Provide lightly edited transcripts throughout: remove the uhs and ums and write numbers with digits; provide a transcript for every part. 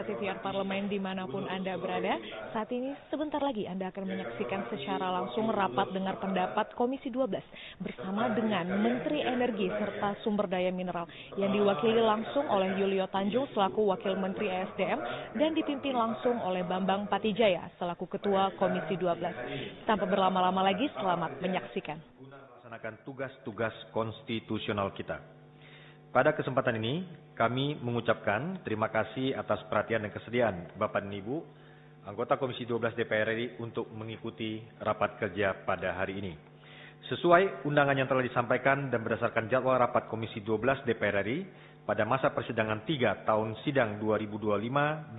TVR Parlemen dimanapun Anda berada, saat ini sebentar lagi Anda akan menyaksikan secara langsung rapat dengar pendapat Komisi 12 bersama dengan Menteri Energi serta Sumber Daya Mineral yang diwakili langsung oleh Yulio Tanjung selaku Wakil Menteri ESDM dan dipimpin langsung oleh Bambang Patijaya selaku Ketua Komisi 12. Tanpa berlama-lama lagi, selamat menyaksikan. Melaksanakan tugas-tugas konstitusional kita. Pada kesempatan ini, kami mengucapkan terima kasih atas perhatian dan kesediaan Bapak dan Ibu, anggota Komisi 12 DPR RI untuk mengikuti rapat kerja pada hari ini. Sesuai undangan yang telah disampaikan dan berdasarkan jadwal rapat Komisi 12 DPR RI pada masa persidangan 3 tahun sidang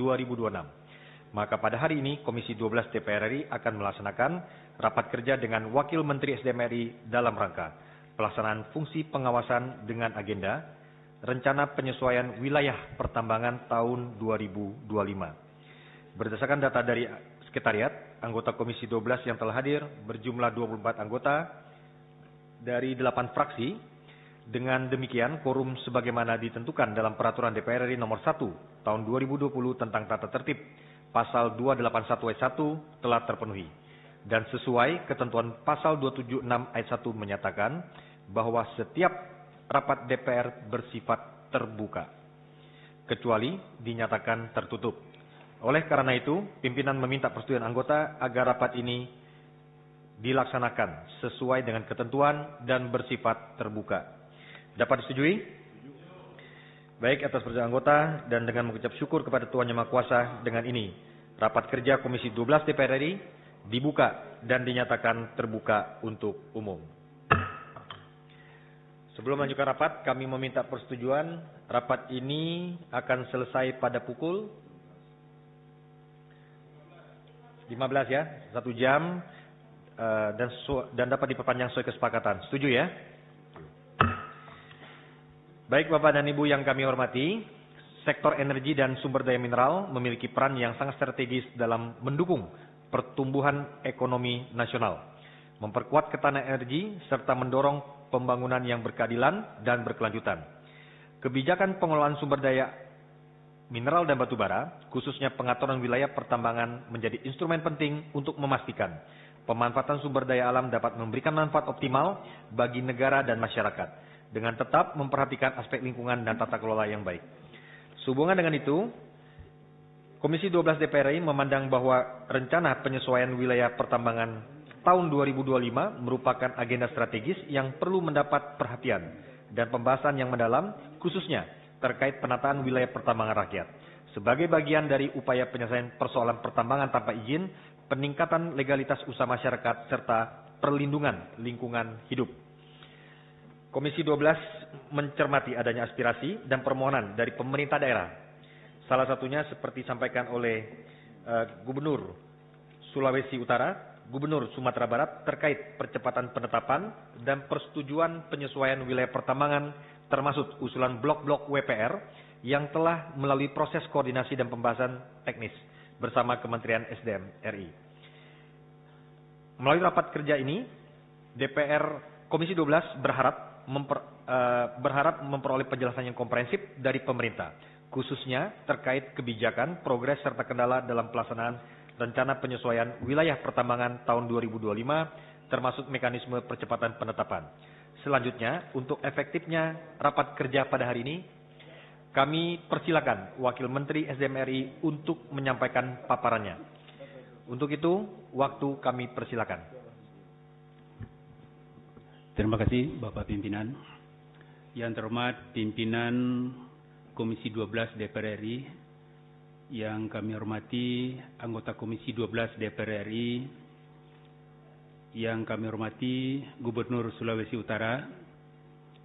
2025-2026. Maka pada hari ini Komisi 12 DPR RI akan melaksanakan rapat kerja dengan Wakil Menteri SDM RI dalam rangka pelaksanaan fungsi pengawasan dengan agenda Rencana Penyesuaian Wilayah Pertambangan tahun 2025. Berdasarkan data dari Sekretariat, anggota Komisi 12 yang telah hadir berjumlah 24 anggota dari 8 fraksi. Dengan demikian, quorum sebagaimana ditentukan dalam Peraturan DPR RI Nomor 1 Tahun 2020 tentang Tata Tertib Pasal 281 ayat 1 telah terpenuhi. Dan sesuai ketentuan Pasal 276 ayat 1 menyatakan bahwa setiap rapat DPR bersifat terbuka, kecuali dinyatakan tertutup. Oleh karena itu, pimpinan meminta persetujuan anggota agar rapat ini dilaksanakan sesuai dengan ketentuan dan bersifat terbuka. Dapat disetujui? Baik, atas persetujuan anggota dan dengan mengucap syukur kepada Tuhan Yang Maha Kuasa, dengan ini rapat kerja Komisi 12 DPR RI dibuka dan dinyatakan terbuka untuk umum. Sebelum melanjutkan rapat, kami meminta persetujuan rapat ini akan selesai pada pukul 15 ya, 1 jam dan dapat diperpanjang sesuai kesepakatan. Setuju ya? Baik Bapak dan Ibu yang kami hormati, sektor energi dan sumber daya mineral memiliki peran yang sangat strategis dalam mendukung pertumbuhan ekonomi nasional, memperkuat ketahanan energi, serta mendorong pembangunan yang berkeadilan dan berkelanjutan. Kebijakan pengelolaan sumber daya mineral dan batu bara, khususnya pengaturan wilayah pertambangan, menjadi instrumen penting untuk memastikan pemanfaatan sumber daya alam dapat memberikan manfaat optimal bagi negara dan masyarakat, dengan tetap memperhatikan aspek lingkungan dan tata kelola yang baik. Sehubungan dengan itu, Komisi 12 DPR RI memandang bahwa rencana penyesuaian wilayah pertambangan tahun 2025 merupakan agenda strategis yang perlu mendapat perhatian dan pembahasan yang mendalam, khususnya terkait penataan wilayah pertambangan rakyat. Sebagai bagian dari upaya penyelesaian persoalan pertambangan tanpa izin, peningkatan legalitas usaha masyarakat, serta perlindungan lingkungan hidup. Komisi 12 mencermati adanya aspirasi dan permohonan dari pemerintah daerah. Salah satunya seperti disampaikan oleh Gubernur Sulawesi Utara, Gubernur Sumatera Barat terkait percepatan penetapan dan persetujuan penyesuaian wilayah pertambangan, termasuk usulan blok-blok WPR yang telah melalui proses koordinasi dan pembahasan teknis bersama Kementerian SDM RI. Melalui rapat kerja ini, DPR Komisi 12 berharap memperoleh penjelasan yang komprehensif dari pemerintah, khususnya terkait kebijakan, progres, serta kendala dalam pelaksanaan Rencana Penyesuaian Wilayah Pertambangan tahun 2025, termasuk mekanisme percepatan penetapan. Selanjutnya, untuk efektifnya rapat kerja pada hari ini, kami persilakan Wakil Menteri SDM RI untuk menyampaikan paparannya. Untuk itu, waktu kami persilakan. Terima kasih Bapak Pimpinan. Yang terhormat Pimpinan Komisi 12 DPR RI, yang kami hormati anggota Komisi 12 DPR RI, yang kami hormati Gubernur Sulawesi Utara,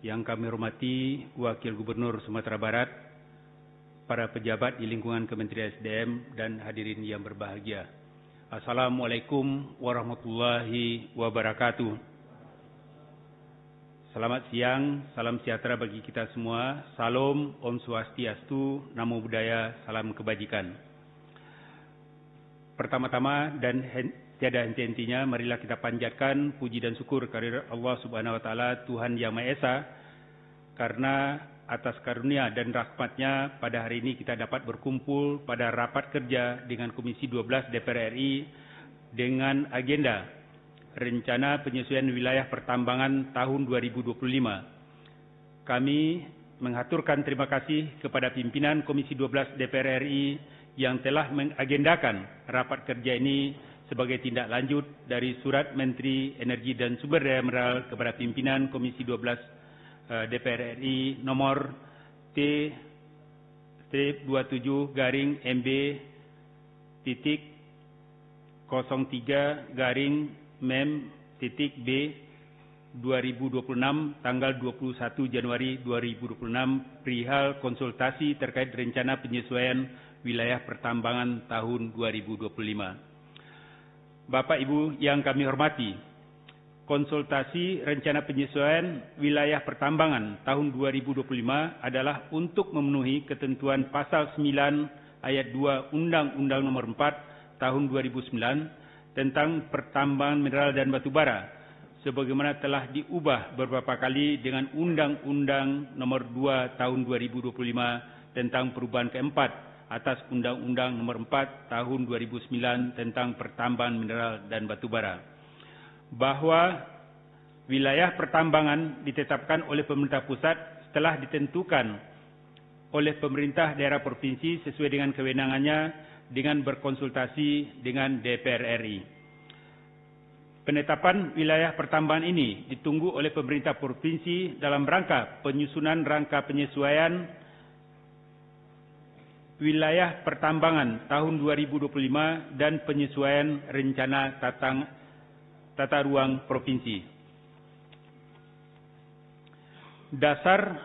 yang kami hormati Wakil Gubernur Sumatera Barat, para pejabat di lingkungan Kementerian SDM, dan hadirin yang berbahagia. Assalamualaikum warahmatullahi wabarakatuh. Selamat siang, salam sejahtera bagi kita semua. Salam, Om Swastiastu, Namo Buddhaya, salam kebajikan. Pertama-tama dan tiada henti-hentinya, marilah kita panjatkan puji dan syukur kehadirat Allah Subhanahu wa Ta'ala, Tuhan Yang Maha Esa, karena atas karunia dan rahmatnya pada hari ini kita dapat berkumpul pada rapat kerja dengan Komisi 12 DPR RI dengan agenda Rencana Penyesuaian Wilayah Pertambangan tahun 2025. Kami mengaturkan terima kasih kepada pimpinan Komisi 12 DPR RI yang telah mengagendakan rapat kerja ini sebagai tindak lanjut dari Surat Menteri Energi dan Sumber Daya Mineral kepada pimpinan Komisi 12 DPR RI nomor T-27/MB titik 03/MEM titik B 2026 tanggal 21 Januari 2026 perihal konsultasi terkait rencana penyesuaian wilayah pertambangan tahun 2025. Bapak Ibu yang kami hormati, konsultasi rencana penyesuaian wilayah pertambangan tahun 2025 adalah untuk memenuhi ketentuan pasal 9 ayat 2 Undang-Undang Nomor 4 Tahun 2009 tentang pertambangan mineral dan batu bara, sebagaimana telah diubah beberapa kali dengan Undang-Undang Nomor 2 Tahun 2025 tentang perubahan keempat atas Undang-Undang Nomor 4 Tahun 2009 tentang pertambangan mineral dan batu bara, bahwa wilayah pertambangan ditetapkan oleh pemerintah pusat setelah ditentukan oleh pemerintah daerah provinsi sesuai dengan kewenangannya dengan berkonsultasi dengan DPR RI. Penetapan wilayah pertambangan ini ditunggu oleh pemerintah provinsi dalam rangka penyusunan rangka penyesuaian wilayah pertambangan tahun 2025 dan penyesuaian rencana tata ruang provinsi. Dasar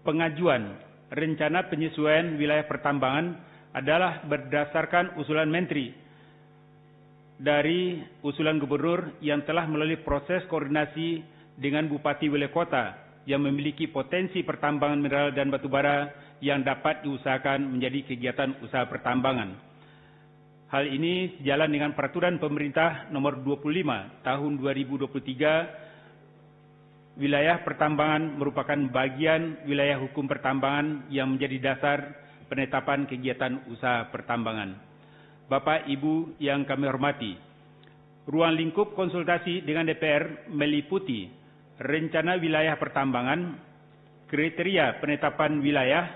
pengajuan rencana penyesuaian wilayah pertambangan adalah berdasarkan usulan Menteri dari usulan Gubernur yang telah melalui proses koordinasi dengan Bupati Wali Kota yang memiliki potensi pertambangan mineral dan batu bara yang dapat diusahakan menjadi kegiatan usaha pertambangan. Hal ini sejalan dengan Peraturan Pemerintah Nomor 25 Tahun 2023. Wilayah pertambangan merupakan bagian wilayah hukum pertambangan yang menjadi dasar penetapan kegiatan usaha pertambangan. Bapak Ibu yang kami hormati, ruang lingkup konsultasi dengan DPR meliputi rencana wilayah pertambangan, kriteria penetapan wilayah,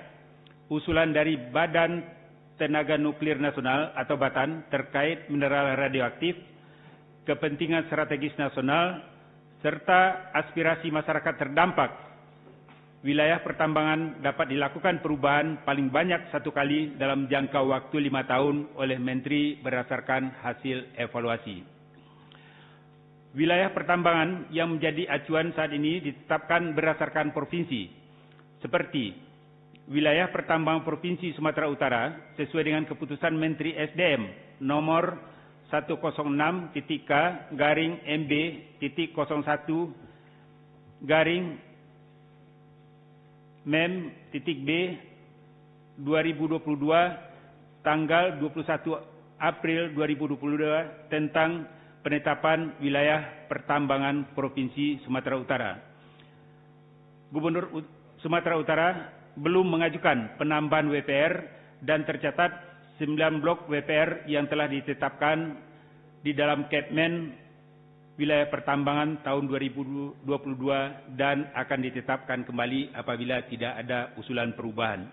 usulan dari Badan Tenaga Nuklir Nasional atau BATN terkait mineral radioaktif, kepentingan strategis nasional, serta aspirasi masyarakat terdampak. Wilayah pertambangan dapat dilakukan perubahan paling banyak 1 kali dalam jangka waktu 5 tahun oleh Menteri berdasarkan hasil evaluasi. Wilayah pertambangan yang menjadi acuan saat ini ditetapkan berdasarkan provinsi, seperti wilayah pertambangan Provinsi Sumatera Utara sesuai dengan keputusan Menteri SDM nomor 106.K/MB.MB.B 2022 tanggal 21 April 2022 tentang penetapan wilayah pertambangan Provinsi Sumatera Utara. Gubernur Sumatera Utara belum mengajukan penambahan WPR dan tercatat 9 blok WPR yang telah ditetapkan di dalam Kepmen wilayah pertambangan tahun 2022 dan akan ditetapkan kembali apabila tidak ada usulan perubahan.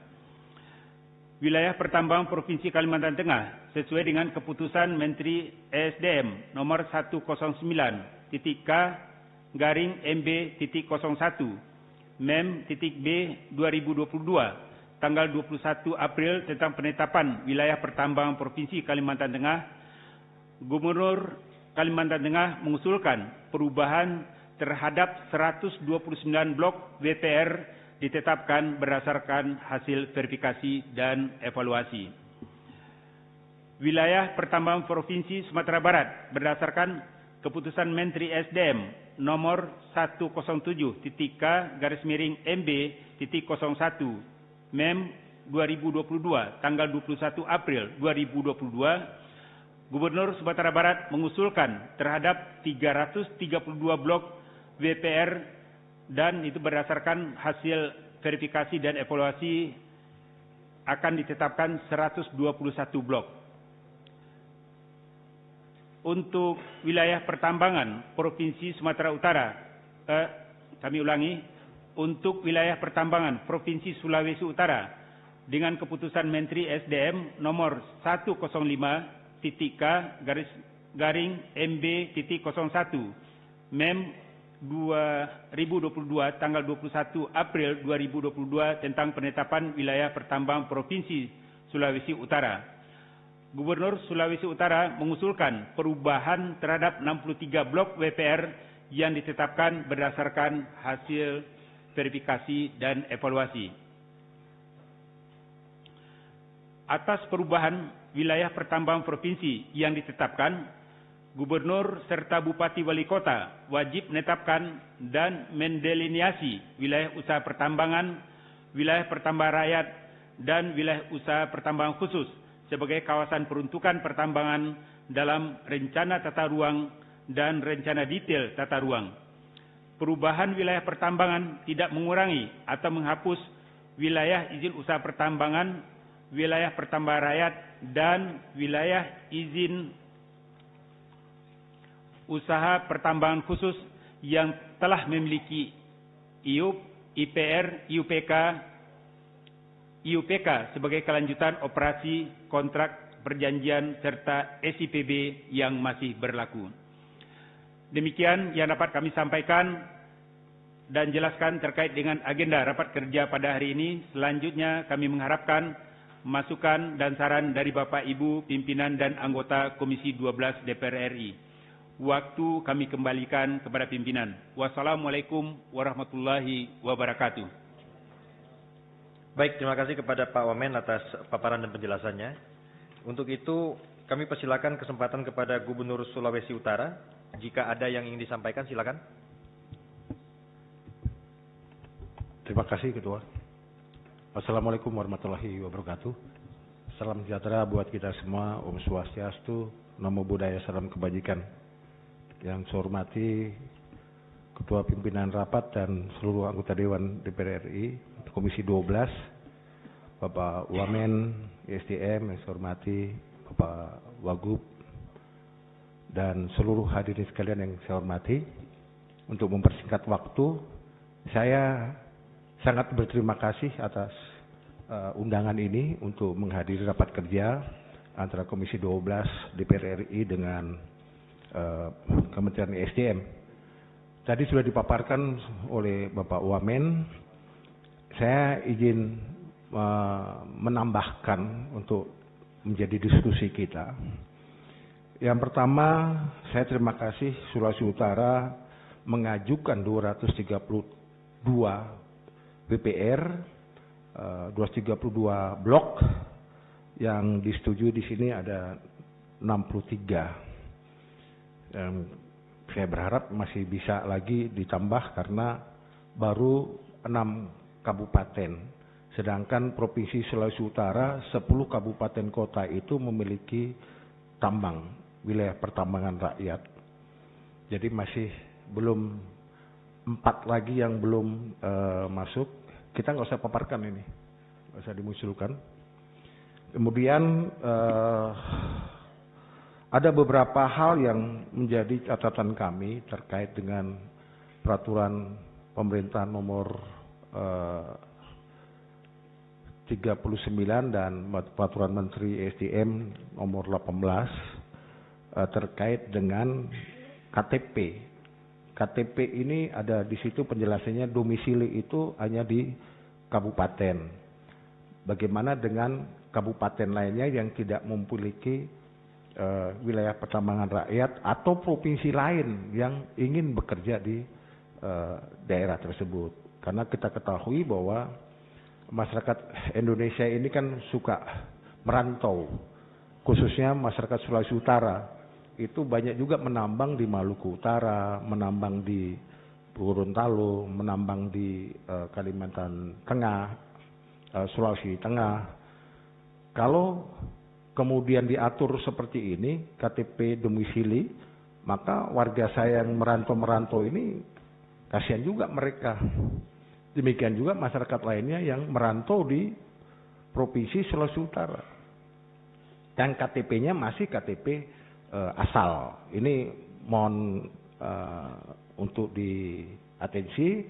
Wilayah pertambangan Provinsi Kalimantan Tengah sesuai dengan keputusan Menteri ESDM nomor 109.K/MB.01 MEM.B 2022 tanggal 21 April tentang penetapan wilayah pertambangan Provinsi Kalimantan Tengah. Gubernur Kalimantan Tengah mengusulkan perubahan terhadap 129 blok WPR ditetapkan berdasarkan hasil verifikasi dan evaluasi. Wilayah pertambangan Provinsi Sumatera Barat berdasarkan keputusan Menteri SDM nomor 107.K/MB.01 MEM 2022 tanggal 21 April 2022, Gubernur Sumatera Barat mengusulkan terhadap 332 blok WPR dan itu berdasarkan hasil verifikasi dan evaluasi akan ditetapkan 121 blok. Untuk wilayah pertambangan Provinsi Sumatera Utara, kami ulangi, untuk wilayah pertambangan Provinsi Sulawesi Utara dengan keputusan Menteri SDM nomor 105-K/MB.01 MEM 2022 tanggal 21 April 2022 tentang penetapan wilayah pertambangan Provinsi Sulawesi Utara. Gubernur Sulawesi Utara mengusulkan perubahan terhadap 63 blok WPR yang ditetapkan berdasarkan hasil verifikasi dan evaluasi. Atas perubahan wilayah pertambangan provinsi yang ditetapkan, Gubernur serta Bupati Wali Kota wajib menetapkan dan mendeliniasi wilayah usaha pertambangan, wilayah pertambangan rakyat, dan wilayah usaha pertambangan khusus sebagai kawasan peruntukan pertambangan dalam rencana tata ruang dan rencana detail tata ruang. Perubahan wilayah pertambangan tidak mengurangi atau menghapus wilayah izin usaha pertambangan, wilayah pertambangan rakyat, dan wilayah izin usaha pertambangan khusus yang telah memiliki IUP, IPR, IUPK sebagai kelanjutan operasi kontrak perjanjian serta SIPB yang masih berlaku. Demikian yang dapat kami sampaikan dan jelaskan terkait dengan agenda rapat kerja pada hari ini. Selanjutnya kami mengharapkan masukan dan saran dari Bapak Ibu pimpinan dan anggota Komisi 12 DPR RI. Waktu kami kembalikan kepada pimpinan. Wassalamualaikum warahmatullahi wabarakatuh. Baik, terima kasih kepada Pak Wamen atas paparan dan penjelasannya. Untuk itu, kami persilakan kesempatan kepada Gubernur Sulawesi Utara. Jika ada yang ingin disampaikan, silakan. Terima kasih, Ketua. Assalamualaikum warahmatullahi wabarakatuh. Salam sejahtera buat kita semua. Om Swastiastu, Namo Buddhaya, salam kebajikan. Yang saya hormati Ketua Pimpinan Rapat dan seluruh anggota Dewan DPR RI, Komisi 12, Bapak Wamen, SDM, yang saya hormati, Bapak Wagub, dan seluruh hadirin sekalian yang saya hormati. Untuk mempersingkat waktu, saya sangat berterima kasih atas undangan ini untuk menghadiri rapat kerja antara Komisi 12 DPR RI dengan Kementerian SDM. Tadi sudah dipaparkan oleh Bapak Wamen. Saya izin menambahkan untuk menjadi diskusi kita. Yang pertama, saya terima kasih Sulawesi Utara mengajukan 232 WPR, 232 blok, yang disetujui di sini ada 63. Dan saya berharap masih bisa lagi ditambah karena baru 6 kabupaten. Sedangkan Provinsi Sulawesi Utara 10 kabupaten kota itu memiliki tambang, wilayah pertambangan rakyat. Jadi masih belum 4 lagi yang belum masuk. Kita nggak usah paparkan ini, nggak usah dimunculkan. Kemudian ada beberapa hal yang menjadi catatan kami terkait dengan peraturan pemerintah nomor 39 dan peraturan Menteri SDM nomor 18 terkait dengan KTP. KTP ini ada di situ penjelasannya, domisili itu hanya di kabupaten. Bagaimana dengan kabupaten lainnya yang tidak memiliki wilayah pertambangan rakyat atau provinsi lain yang ingin bekerja di daerah tersebut. Karena kita ketahui bahwa masyarakat Indonesia ini kan suka merantau, khususnya masyarakat Sulawesi Utara. Itu banyak juga menambang di Maluku Utara, menambang di Gorontalo, menambang di Kalimantan Tengah, Sulawesi Tengah. Kalau kemudian diatur seperti ini, KTP domisili, maka warga saya yang merantau-merantau ini kasihan juga mereka. Demikian juga masyarakat lainnya yang merantau di Provinsi Sulawesi Utara. Dan KTP-nya masih KTP asal. Ini mohon untuk diatensi.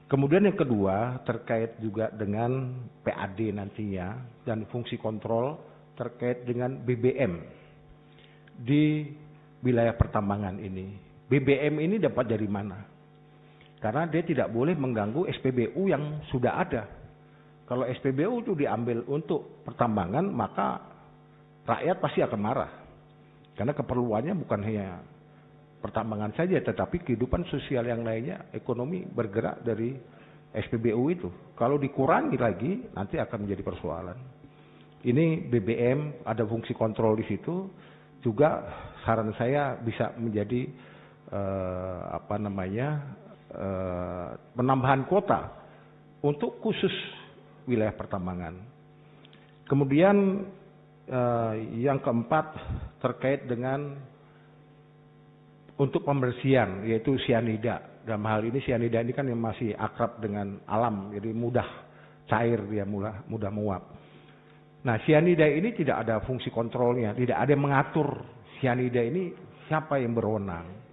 Kemudian yang kedua terkait juga dengan PAD nantinya dan fungsi kontrol terkait dengan BBM di wilayah pertambangan ini. BBM ini dapat dari mana? Karena dia tidak boleh mengganggu SPBU yang sudah ada. Kalau SPBU itu diambil untuk pertambangan, maka rakyat pasti akan marah. Karena keperluannya bukan hanya pertambangan saja, tetapi kehidupan sosial yang lainnya, ekonomi bergerak dari SPBU itu. Kalau dikurangi lagi, nanti akan menjadi persoalan. Ini BBM, ada fungsi kontrol di situ. Juga saran saya bisa menjadi penambahan kuota untuk khusus wilayah pertambangan. Kemudian yang keempat terkait dengan untuk pembersihan, yaitu sianida. Dalam hal ini sianida ini kan yang masih akrab dengan alam, jadi mudah cair, dia mudah menguap. Nah, sianida ini tidak ada fungsi kontrolnya, tidak ada yang mengatur sianida ini siapa yang berwenang.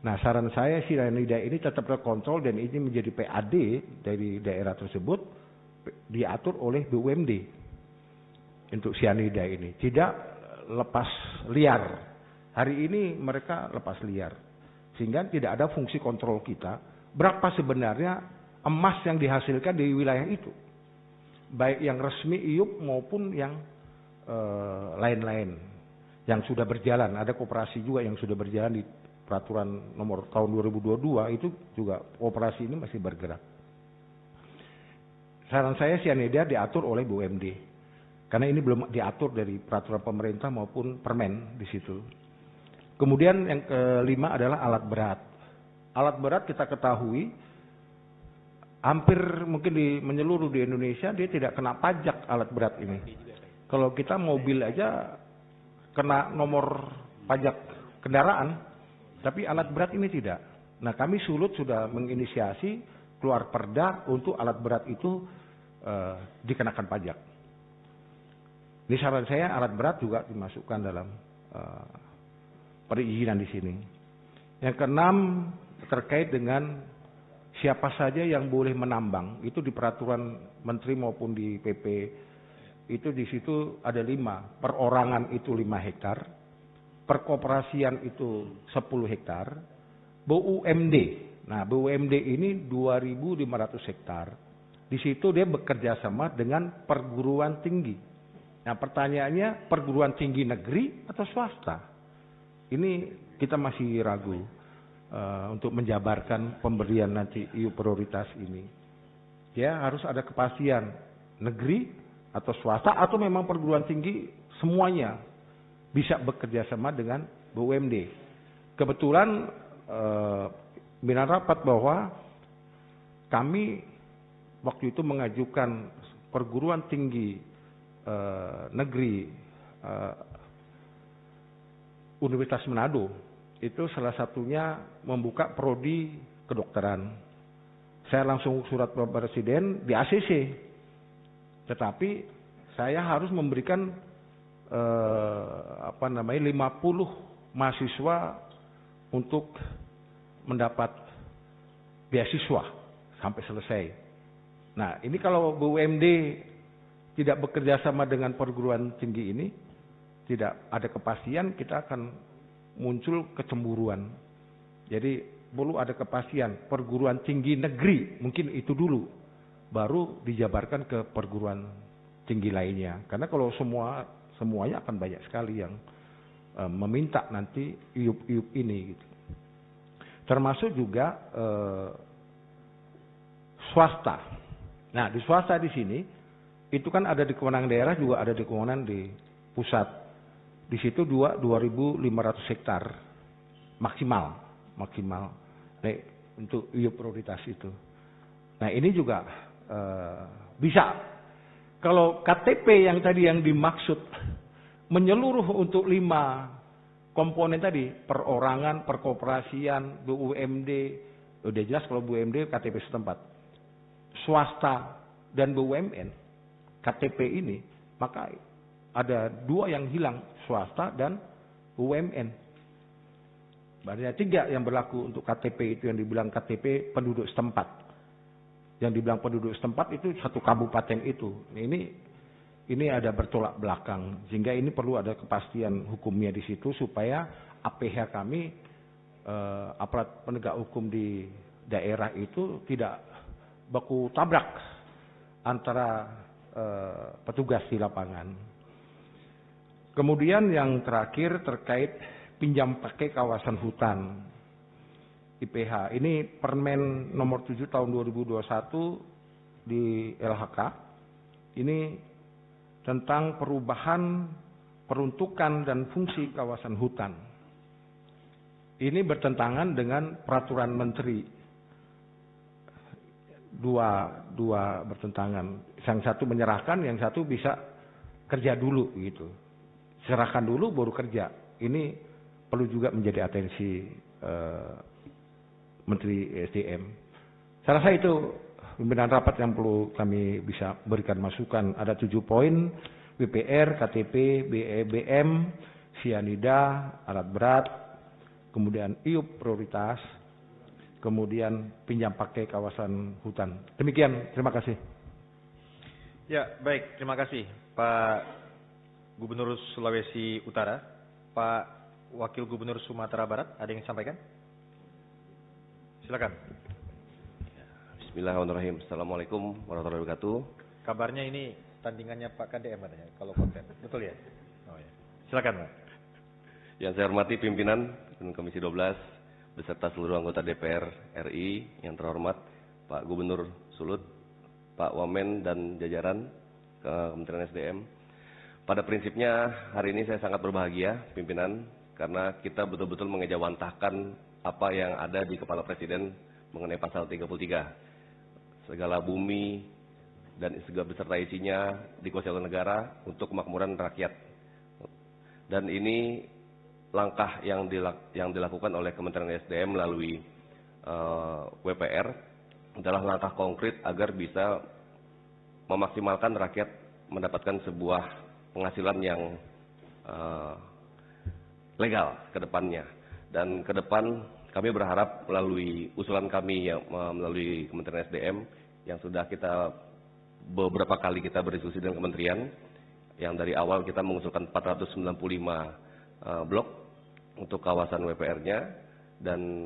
Nah, saran saya sianida ini tetap terkontrol dan ini menjadi PAD dari daerah tersebut diatur oleh BUMD untuk sianida ini. Tidak lepas liar. Hari ini mereka lepas liar. Sehingga tidak ada fungsi kontrol kita. Berapa sebenarnya emas yang dihasilkan di wilayah itu. Baik yang resmi IUP maupun yang lain-lain. Yang sudah berjalan. Ada koperasi juga yang sudah berjalan di peraturan nomor tahun 2022 itu juga operasi ini masih bergerak. Saran saya sianida diatur oleh BUMD. Karena ini belum diatur dari peraturan pemerintah maupun permen di situ. Kemudian yang kelima adalah alat berat. Alat berat kita ketahui hampir mungkin menyeluruh di Indonesia dia tidak kena pajak alat berat ini. Kalau kita mobil aja kena nomor pajak kendaraan. Tapi alat berat ini tidak. Nah, kami Sulut sudah menginisiasi keluar perda untuk alat berat itu dikenakan pajak. Ini saran saya alat berat juga dimasukkan dalam perizinan di sini. Yang keenam terkait dengan siapa saja yang boleh menambang. Itu di peraturan menteri maupun di PP itu di situ ada 5. Perorangan itu 5 hektar. Perkoperasian itu 10 hektar, BUMD. Nah, BUMD ini 2.500 hektar. Di situ dia bekerja sama dengan perguruan tinggi. Nah, pertanyaannya perguruan tinggi negeri atau swasta? Ini kita masih ragu untuk menjabarkan pemberian nanti IUP prioritas ini. Ya, harus ada kepastian negeri atau swasta atau memang perguruan tinggi semuanya bisa bekerja sama dengan BUMD. Kebetulan pimpinan rapat bahwa kami waktu itu mengajukan perguruan tinggi negeri Universitas Manado. Itu salah satunya membuka prodi kedokteran. Saya langsung surat Bapak Presiden di ACC. Tetapi saya harus memberikan 50 mahasiswa untuk mendapat beasiswa sampai selesai. Nah, ini kalau BUMD tidak bekerja sama dengan perguruan tinggi ini, tidak ada kepastian, kita akan muncul kecemburuan. Jadi perlu ada kepastian perguruan tinggi negeri, mungkin itu dulu, baru dijabarkan ke perguruan tinggi lainnya. Karena kalau semuanya akan banyak sekali yang meminta nanti IUP ini gitu. Termasuk juga swasta. Nah, di swasta di sini itu kan ada di kewenangan daerah juga ada di kewenangan di pusat. Di situ 2.500 hektar maksimal untuk IUP prioritas itu. Nah, ini juga bisa. Kalau KTP yang tadi yang dimaksud menyeluruh untuk 5 komponen tadi, perorangan, perkoperasian, BUMD, udah jelas kalau BUMD KTP setempat. swasta dan BUMN, KTP ini, maka ada dua yang hilang, swasta dan BUMN. Ada 3 yang berlaku untuk KTP itu yang dibilang KTP penduduk setempat. Yang dibilang penduduk setempat itu satu kabupaten itu. Ini ada bertolak belakang, sehingga ini perlu ada kepastian hukumnya di situ supaya APH kami, aparat penegak hukum di daerah itu tidak baku tabrak antara petugas di lapangan. Kemudian yang terakhir terkait pinjam pakai kawasan hutan IPH. Ini Permen nomor 7 tahun 2021 di LHK. Ini tentang perubahan peruntukan dan fungsi kawasan hutan. Ini bertentangan dengan peraturan menteri. Dua bertentangan. Yang satu menyerahkan, yang satu bisa kerja dulu gitu. Serahkan dulu baru kerja. Ini perlu juga menjadi atensi Menteri SDM. Saya rasa itu pimpinan rapat yang perlu kami bisa berikan masukan. Ada 7 poin, BPR, KTP, BEBM, sianida, alat berat, kemudian IUP prioritas, kemudian pinjam pakai kawasan hutan. Demikian, terima kasih. Ya, baik, terima kasih Pak Gubernur Sulawesi Utara. Pak Wakil Gubernur Sumatera Barat, ada yang disampaikan? Silakan. Bismillahirrahmanirrahim. Assalamualaikum warahmatullahi wabarakatuh. Kabarnya ini tandingannya Pak KDM katanya, kalau konten. Betul ya? Oh ya. Silakan, Pak. Yang saya hormati pimpinan Komisi 12 beserta seluruh anggota DPR RI yang terhormat Pak Gubernur Sulut, Pak Wamen dan jajaran Kementerian SDM. Pada prinsipnya hari ini saya sangat berbahagia pimpinan karena kita betul-betul mengejawantahkan apa yang ada di kepala Presiden mengenai pasal 33. Segala bumi dan segala beserta isinya dikuasai oleh negara untuk kemakmuran rakyat. Dan ini langkah yang dilakukan oleh Kementerian SDM melalui WPR adalah langkah konkret agar bisa memaksimalkan rakyat mendapatkan sebuah penghasilan yang legal ke depannya. Dan ke depan kami berharap melalui usulan kami yang melalui Kementerian SDM yang sudah kita beberapa kali kita berdiskusi dengan kementerian, yang dari awal kita mengusulkan 495 blok untuk kawasan WPR-nya, dan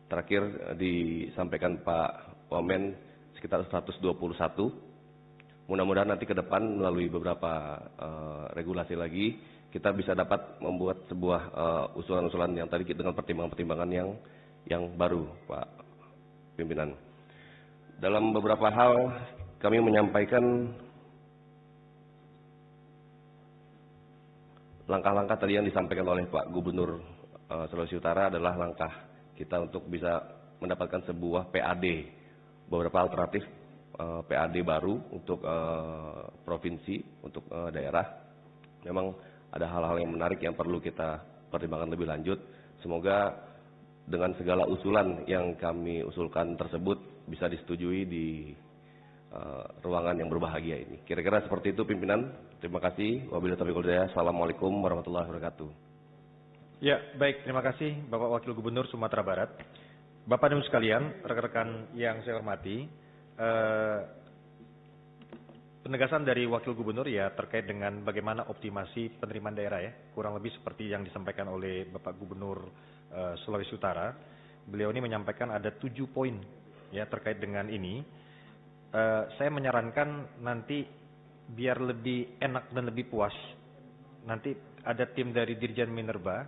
terakhir disampaikan Pak Wamen sekitar 121. Mudah-mudahan nanti ke depan melalui beberapa regulasi lagi kita bisa dapat membuat sebuah usulan-usulan yang tadi dengan pertimbangan-pertimbangan yang baru, Pak Pimpinan. Dalam beberapa hal kami menyampaikan langkah-langkah tadi yang disampaikan oleh Pak Gubernur Sulawesi Utara adalah langkah kita untuk bisa mendapatkan sebuah PAD, beberapa alternatif PAD baru untuk provinsi, untuk daerah. Memang ada hal-hal yang menarik yang perlu kita pertimbangkan lebih lanjut. Semoga dengan segala usulan yang kami usulkan tersebut bisa disetujui di ruangan yang berbahagia ini. Kira-kira seperti itu pimpinan. Terima kasih. Wabillahi taufiq wal hidayah. Assalamualaikum warahmatullahi wabarakatuh. Ya, baik. Terima kasih Bapak Wakil Gubernur Sumatera Barat. Bapak dan Ibu sekalian, rekan-rekan yang saya hormati, penegasan dari Wakil Gubernur ya terkait dengan bagaimana optimasi penerimaan daerah ya, kurang lebih seperti yang disampaikan oleh Bapak Gubernur Sulawesi Utara. Beliau ini menyampaikan ada 7 poin ya terkait dengan ini. Saya menyarankan nanti biar lebih enak dan lebih puas, nanti ada tim dari Dirjen Minerba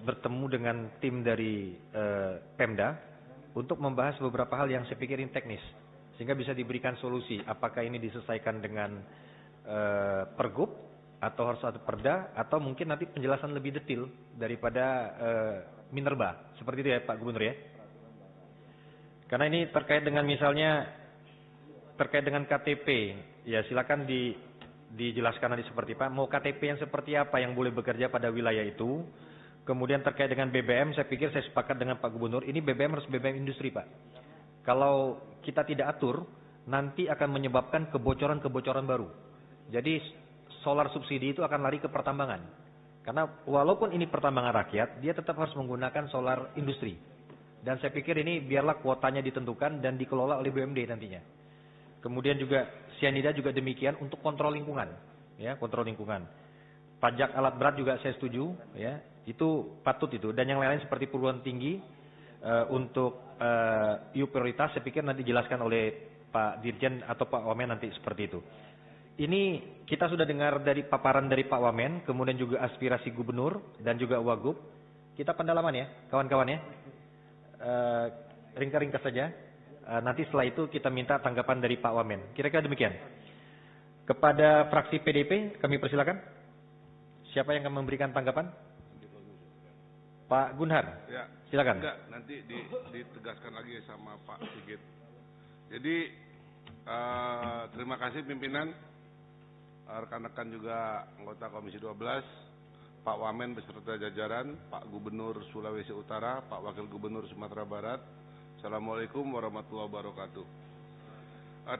bertemu dengan tim dari Pemda untuk membahas beberapa hal yang saya pikir ini teknis, sehingga bisa diberikan solusi apakah ini diselesaikan dengan pergub atau harus ada perda, atau mungkin nanti penjelasan lebih detail daripada Minerba, seperti itu ya Pak Gubernur ya. Karena ini terkait dengan misalnya terkait dengan KTP, ya silakan dijelaskan nanti seperti Pak, mau KTP yang seperti apa yang boleh bekerja pada wilayah itu. Kemudian terkait dengan BBM, saya pikir saya sepakat dengan Pak Gubernur, ini BBM harus BBM industri Pak. Kalau kita tidak atur, nanti akan menyebabkan kebocoran-kebocoran baru. Jadi solar subsidi itu akan lari ke pertambangan. Karena walaupun ini pertambangan rakyat, dia tetap harus menggunakan solar industri. Dan saya pikir ini biarlah kuotanya ditentukan dan dikelola oleh BUMD nantinya. Kemudian juga sianida juga demikian untuk kontrol lingkungan, ya, kontrol lingkungan. Pajak alat berat juga saya setuju, ya, itu patut itu. Dan yang lain-lain seperti perguruan tinggi untuk EU prioritas, saya pikir nanti dijelaskan oleh Pak Dirjen atau Pak Wamen nanti seperti itu. Ini kita sudah dengar dari paparan dari Pak Wamen, kemudian juga aspirasi gubernur dan juga wagub. Kita pendalaman ya, kawan-kawan ya. Ringkas-ringkas saja. Nanti setelah itu kita minta tanggapan dari Pak Wamen. Kira-kira demikian. Kepada fraksi PDP kami persilakan. Siapa yang akan memberikan tanggapan? Pak Gunhar. Ya, silakan. Enggak, nanti ditegaskan lagi sama Pak Sigit. Jadi terima kasih pimpinan, rekan-rekan juga anggota Komisi 12, Pak Wamen beserta jajaran, Pak Gubernur Sulawesi Utara, Pak Wakil Gubernur Sumatera Barat. Assalamualaikum warahmatullahi wabarakatuh.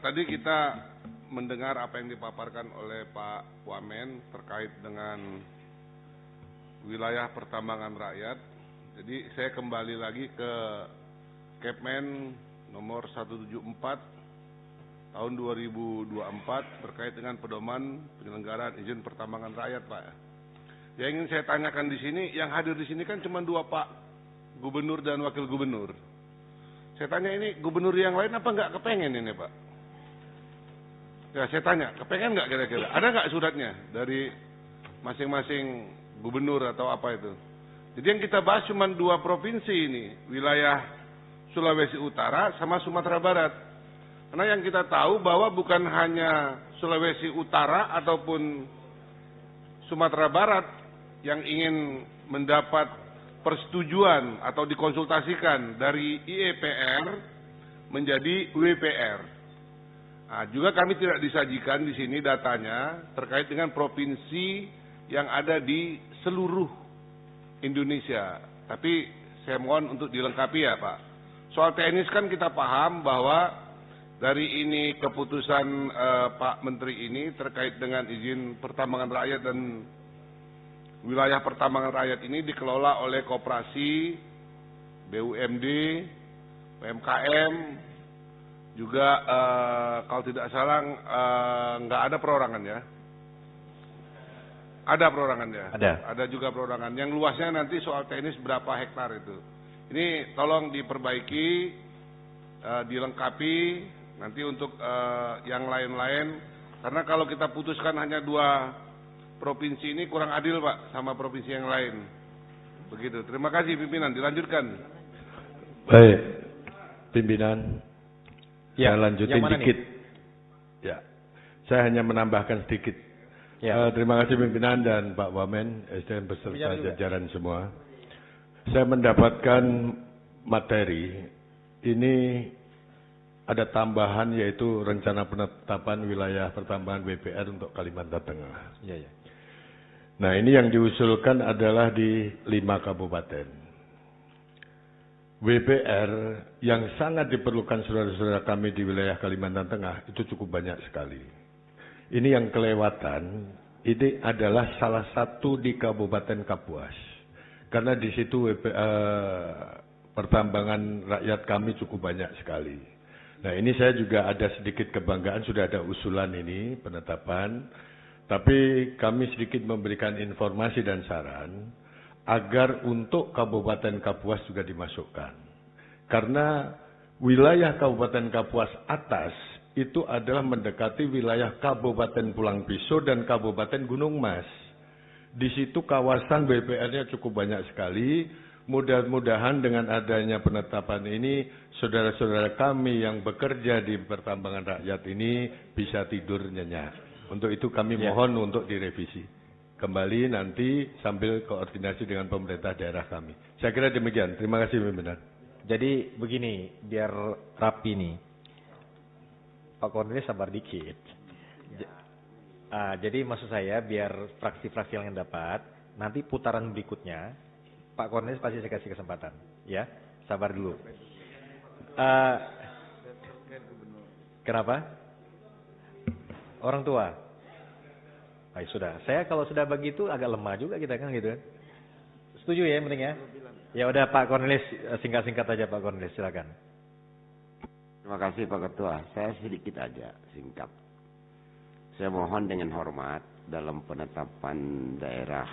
Tadi kita mendengar apa yang dipaparkan oleh Pak Wamen terkait dengan wilayah pertambangan rakyat. Jadi saya kembali lagi ke Kepmen nomor 174 tahun 2024 terkait dengan pedoman penyelenggaraan izin pertambangan rakyat, Pak. Yang ingin saya tanyakan di sini, yang hadir di sini kan cuma 2 Pak Gubernur dan Wakil Gubernur. Saya tanya ini gubernur yang lain apa nggak kepengen ini, Pak? Ya saya tanya, kepengen nggak kira-kira? Ada nggak suratnya dari masing-masing gubernur atau apa itu? Jadi yang kita bahas cuma 2 provinsi ini, wilayah Sulawesi Utara sama Sumatera Barat. Karena yang kita tahu bahwa bukan hanya Sulawesi Utara ataupun Sumatera Barat yang ingin mendapat persetujuan atau dikonsultasikan dari IEPR menjadi WPR. Nah, juga kami tidak disajikan di sini datanya terkait dengan provinsi yang ada di seluruh Indonesia. Tapi saya mohon untuk dilengkapi ya Pak. Soal teknis kan kita paham bahwa dari ini keputusan Pak Menteri ini terkait dengan izin pertambangan rakyat dan wilayah pertambangan rakyat ini dikelola oleh koperasi, BUMD, PMKM, juga kalau tidak salah nggak ada perorangan ya. Ada perorangan ya? Ada juga perorangan. Yang luasnya nanti soal teknis berapa hektar itu. Ini tolong diperbaiki, dilengkapi nanti untuk yang lain-lain. Karena kalau kita putuskan hanya 2 provinsi ini kurang adil Pak sama provinsi yang lain. Begitu. Terima kasih pimpinan. Dilanjutkan. Baik, pimpinan. Ya, saya lanjutin dikit. Ya, saya hanya menambahkan sedikit. Ya. Terima kasih pimpinan dan Pak Wamen, SDM beserta jajaran semua. Saya mendapatkan materi ini ada tambahan yaitu rencana penetapan wilayah pertambangan WPR untuk Kalimantan Tengah. Ya, ya. Nah ini yang diusulkan adalah di 5 kabupaten. WPR yang sangat diperlukan saudara-saudara kami di wilayah Kalimantan Tengah itu cukup banyak sekali. Ini yang kelewatan, ini adalah salah satu di Kabupaten Kapuas. Karena di situ pertambangan rakyat kami cukup banyak sekali. Nah ini saya juga ada sedikit kebanggaan, sudah ada usulan ini penetapan. Tapi kami sedikit memberikan informasi dan saran agar untuk Kabupaten Kapuas juga dimasukkan. Karena wilayah Kabupaten Kapuas atas itu adalah mendekati wilayah Kabupaten Pulang Pisau dan Kabupaten Gunung Mas. Di situ kawasan BPR-nya cukup banyak sekali. Mudah-mudahan dengan adanya penetapan ini, saudara-saudara kami yang bekerja di pertambangan rakyat ini bisa tidur nyenyak. Untuk itu kami mohon untuk direvisi. Kembali nanti sambil koordinasi dengan pemerintah daerah kami. Saya kira demikian. Terima kasih pimpinan. Jadi begini, biar rapi nih. Pak Kornelis sabar dikit. Jadi maksud saya biar fraksi-fraksi yang dapat, nanti putaran berikutnya Pak Kornelis pasti saya kasih kesempatan, ya. Sabar dulu. Kenapa? Orang tua. Baik, sudah. Saya kalau sudah begitu agak lemah juga kita kan gitu kan. Setuju ya yang penting ya? Ya udah Pak Cornelis, singkat-singkat aja Pak Cornelis, silakan. Terima kasih Pak Ketua. Saya sedikit aja singkat. Saya mohon dengan hormat dalam penetapan daerah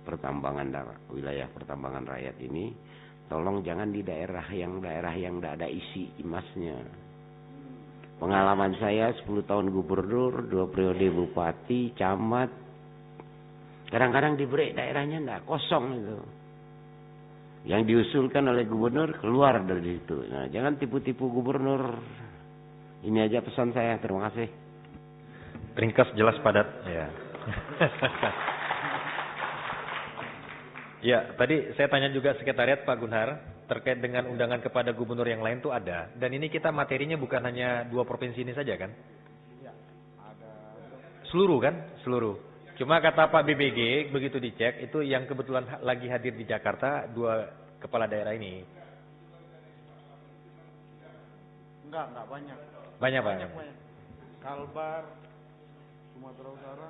pertambangan wilayah pertambangan rakyat ini, tolong jangan di daerah yang tidak ada isi imasnya. Pengalaman saya 10 tahun gubernur, 2 periode bupati, camat, kadang-kadang di break daerahnya enggak, kosong itu. Yang diusulkan oleh gubernur keluar dari situ. Nah, jangan tipu-tipu gubernur. Ini aja pesan saya. Terima kasih. Ringkas, jelas, padat. Ya. Ya, tadi saya tanya juga sekretariat Pak Gunhar terkait dengan undangan kepada gubernur yang lain tuh ada. Dan ini kita materinya bukan hanya 2 provinsi ini saja kan? Seluruh kan? Seluruh. Cuma kata Pak BBG, begitu dicek, itu yang kebetulan lagi hadir di Jakarta, 2 kepala daerah ini. Enggak banyak. Banyak. Kalbar, Sumatera Utara.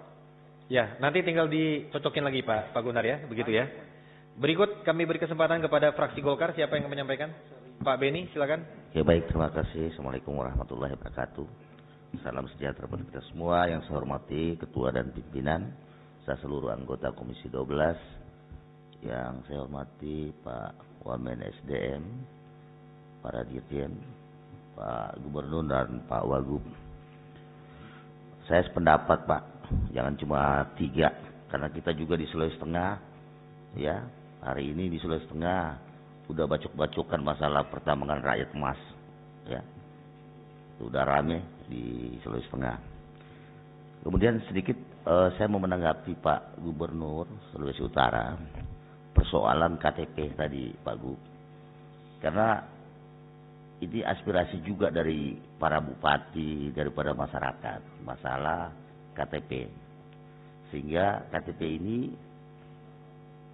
Ya, nanti tinggal dicocokin lagi Pak Gunhar ya, begitu ya. Berikut kami beri kesempatan kepada fraksi Golkar, siapa yang menyampaikan? Pak Beni, silakan. Ya baik, terima kasih. Assalamualaikum warahmatullahi wabarakatuh. Salam sejahtera bagi kita semua. Yang saya hormati Ketua dan Pimpinan, saya seluruh anggota Komisi 12. Yang saya hormati Pak Wamen SDM, para Dirjen, Pak Gubernur dan Pak Wagub. Saya sependapat Pak, jangan cuma 3, karena kita juga di Sulawesi Tengah, ya hari ini di Sulawesi Tengah udah bacok-bacokan masalah pertambangan rakyat emas, ya udah rame di Sulawesi Tengah. Kemudian sedikit saya mau menanggapi Pak Gubernur Sulawesi Utara persoalan KTP tadi Pak Gub, karena ini aspirasi juga dari para bupati, daripada masyarakat masalah KTP, sehingga KTP ini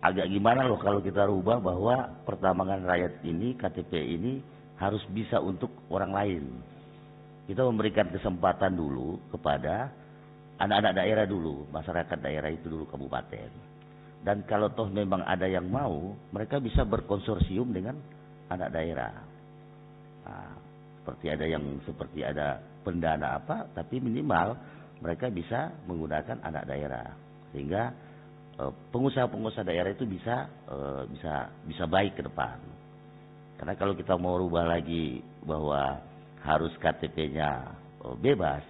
agak gimana loh kalau kita rubah bahwa pertambangan rakyat ini KTP ini harus bisa untuk orang lain. Kita memberikan kesempatan dulu kepada anak-anak daerah dulu, masyarakat daerah itu dulu, kabupaten. Dan kalau toh memang ada yang mau, mereka bisa berkonsorsium dengan anak daerah. Nah, seperti ada pendana apa, tapi minimal mereka bisa menggunakan anak daerah, sehingga pengusaha-pengusaha daerah itu bisa baik ke depan. Karena kalau kita mau rubah lagi bahwa harus KTP-nya bebas,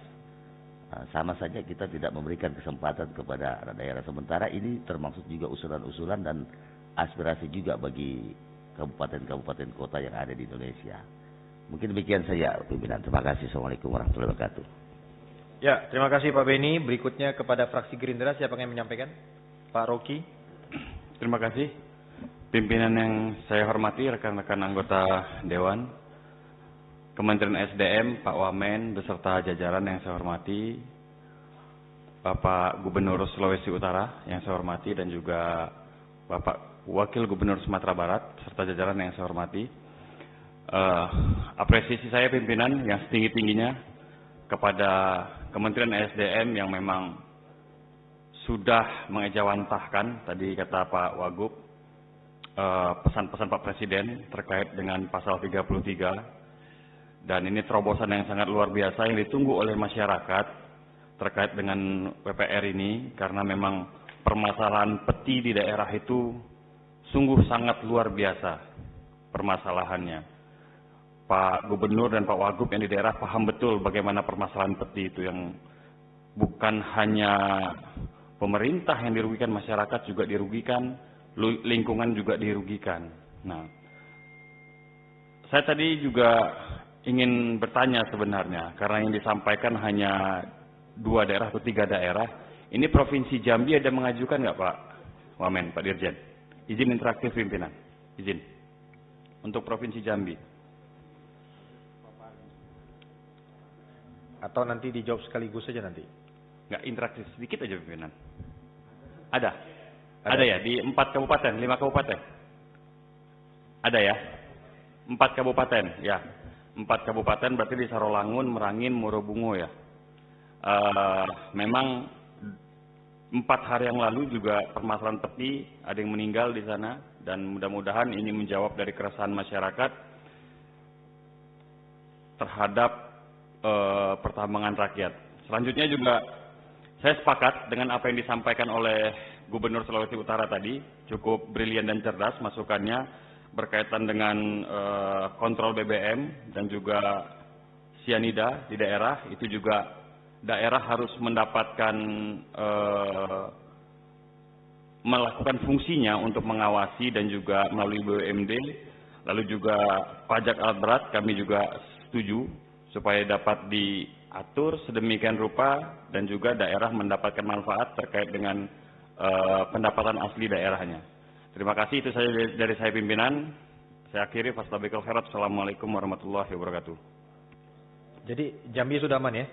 sama saja kita tidak memberikan kesempatan kepada anak daerah. Sementara ini termasuk juga usulan-usulan dan aspirasi juga bagi kabupaten-kabupaten kota yang ada di Indonesia. Mungkin demikian saja pimpinan. Terima kasih. Assalamualaikum warahmatullahi wabarakatuh. Ya, terima kasih Pak Beni. Berikutnya kepada fraksi Gerindra, siapa yang menyampaikan? Pak Rocky. Terima kasih. Pimpinan yang saya hormati, rekan-rekan anggota Dewan, Kementerian SDM, Pak Wamen, beserta jajaran yang saya hormati, Bapak Gubernur Sulawesi Utara yang saya hormati, dan juga Bapak Wakil Gubernur Sumatera Barat, serta jajaran yang saya hormati. Apresiasi saya pimpinan yang setinggi-tingginya kepada Kementerian SDM yang memang sudah mengejawantahkan, tadi kata Pak Wagub, pesan-pesan Pak Presiden terkait dengan pasal 33. Dan ini terobosan yang sangat luar biasa yang ditunggu oleh masyarakat terkait dengan PPR ini, karena memang permasalahan peti di daerah itu sungguh sangat luar biasa permasalahannya. Pak Gubernur dan Pak Wagub yang di daerah paham betul bagaimana permasalahan peti itu, yang bukan hanya pemerintah yang dirugikan, masyarakat juga dirugikan, lingkungan juga dirugikan. Nah, saya tadi juga ingin bertanya sebenarnya, karena yang disampaikan hanya 2 daerah atau 3 daerah. Ini Provinsi Jambi ada mengajukan nggak Pak Wamen, Pak Dirjen? Izin interaktif pimpinan, izin. Untuk Provinsi Jambi. Atau nanti dijawab sekaligus saja nanti? Nggak, interaktif sedikit aja pimpinan. Ada ya, di 4 kabupaten, 5 kabupaten. Ada ya? 4 kabupaten, ya. 4 kabupaten berarti di Sarolangun, Merangin, Morobungo ya. Memang 4 hari yang lalu juga permasalahan tepi, ada yang meninggal di sana, dan mudah-mudahan ini menjawab dari keresahan masyarakat terhadap pertambangan rakyat. Selanjutnya juga saya sepakat dengan apa yang disampaikan oleh Gubernur Sulawesi Utara tadi, cukup brilian dan cerdas masukannya berkaitan dengan kontrol BBM dan juga sianida di daerah. Itu juga daerah harus mendapatkan melakukan fungsinya untuk mengawasi dan juga melalui BUMD. Lalu juga pajak alat berat kami juga setuju supaya dapat diatur sedemikian rupa dan juga daerah mendapatkan manfaat terkait dengan pendapatan asli daerahnya. Terima kasih, itu saja dari saya pimpinan. Saya akhiri, fastabikal khairat. Assalamualaikum warahmatullahi wabarakatuh. Jadi Jambi sudah aman ya?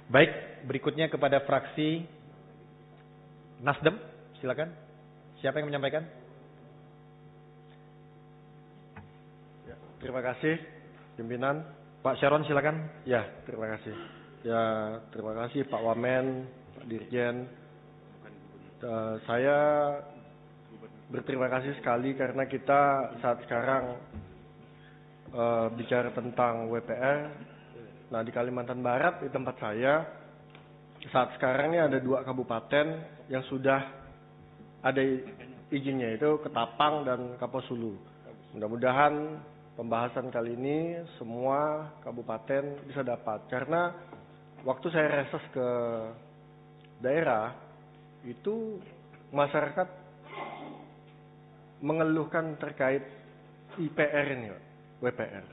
Baik, berikutnya kepada fraksi Nasdem, silakan. Siapa yang menyampaikan? Ya, terima kasih, pimpinan. Pak Sharon, silakan. Ya, terima kasih. Ya, terima kasih Pak Wamen, Pak Dirjen. Saya berterima kasih sekali karena kita saat sekarang bicara tentang WPR. Nah, di Kalimantan Barat, di tempat saya, saat sekarang ini ada 2 kabupaten yang sudah ada izinnya, itu Ketapang dan Kaposulu. Mudah-mudahan pembahasan kali ini semua kabupaten bisa dapat. Karena waktu saya reses ke daerah, itu masyarakat mengeluhkan terkait IPR ini, WPR.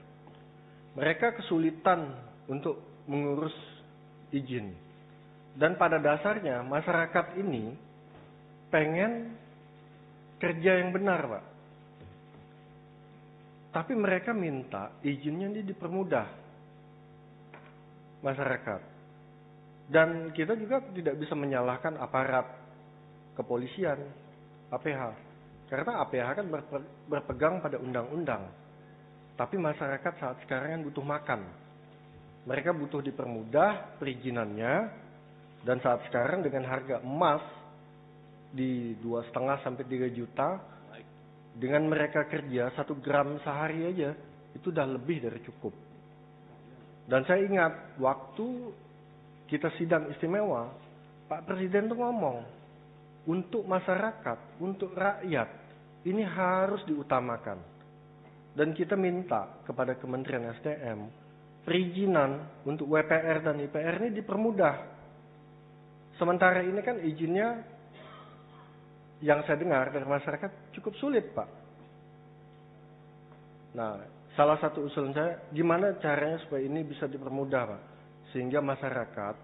Mereka kesulitan untuk mengurus izin. Dan pada dasarnya masyarakat ini pengen kerja yang benar, Pak. Tapi mereka minta izinnya ini dipermudah masyarakat. Dan kita juga tidak bisa menyalahkan aparat kepolisian, APH. Karena APH kan berpegang pada undang-undang. Tapi masyarakat saat sekarang kan butuh makan. Mereka butuh dipermudah perizinannya, dan saat sekarang dengan harga emas di 2,5 sampai 3 juta, dengan mereka kerja 1 gram sehari aja, itu udah lebih dari cukup. Dan saya ingat waktu kita sidang istimewa, Pak Presiden tuh ngomong, untuk masyarakat, untuk rakyat, ini harus diutamakan. Dan kita minta kepada Kementerian SDM, perizinan untuk WPR dan IPR ini dipermudah. Sementara ini kan izinnya yang saya dengar dari masyarakat cukup sulit, Pak. Nah, salah satu usulan saya, gimana caranya supaya ini bisa dipermudah, Pak? Sehingga masyarakat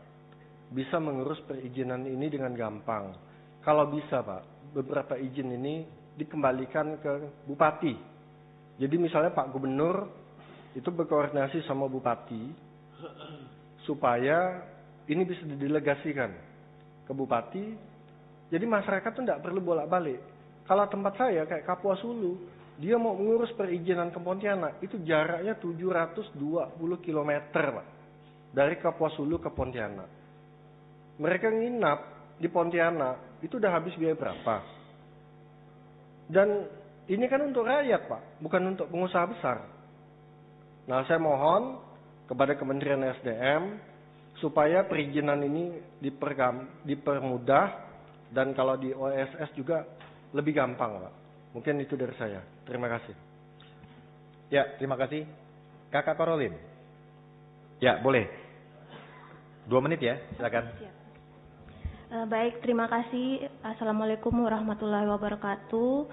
bisa mengurus perizinan ini dengan gampang. Kalau bisa, Pak, beberapa izin ini dikembalikan ke bupati. Jadi misalnya Pak Gubernur itu berkoordinasi sama bupati supaya ini bisa didelegasikan ke bupati. Jadi masyarakat tuh tidak perlu bolak-balik. Kalau tempat saya kayak Kapuas Hulu, dia mau mengurus perizinan ke Pontianak, itu jaraknya 720 km, Pak. Dari Kapuas Hulu ke Pontianak. Mereka nginap di Pontianak, itu udah habis biaya berapa? Dan ini kan untuk rakyat, Pak, bukan untuk pengusaha besar. Nah, saya mohon kepada Kementerian SDM supaya perizinan ini dipermudah, dan kalau di OSS juga lebih gampang, Pak. Mungkin itu dari saya. Terima kasih. Ya, terima kasih. Kakak Korolin. Ya, boleh. 2 menit ya, silakan. Baik, terima kasih. Assalamualaikum warahmatullahi wabarakatuh.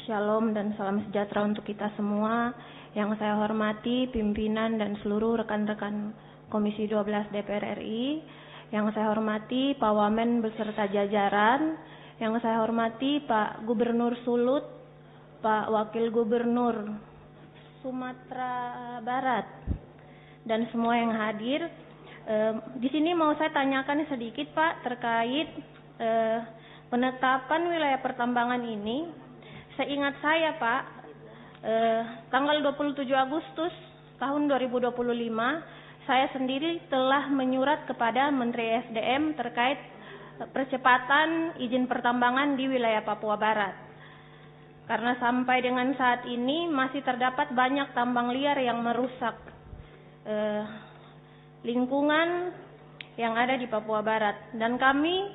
Shalom dan salam sejahtera untuk kita semua. Yang saya hormati pimpinan dan seluruh rekan-rekan Komisi 12 DPR RI. Yang saya hormati Pak Wamen beserta jajaran. Yang saya hormati Pak Gubernur Sulut, Pak Wakil Gubernur Sumatera Barat, dan semua yang hadir. Di sini mau saya tanyakan sedikit, Pak, terkait penetapan wilayah pertambangan ini. seingat saya Pak, tanggal 27 Agustus tahun 2025, saya sendiri telah menyurat kepada Menteri SDM terkait percepatan izin pertambangan di wilayah Papua Barat. Karena sampai dengan saat ini masih terdapat banyak tambang liar yang merusak lingkungan yang ada di Papua Barat. Dan kami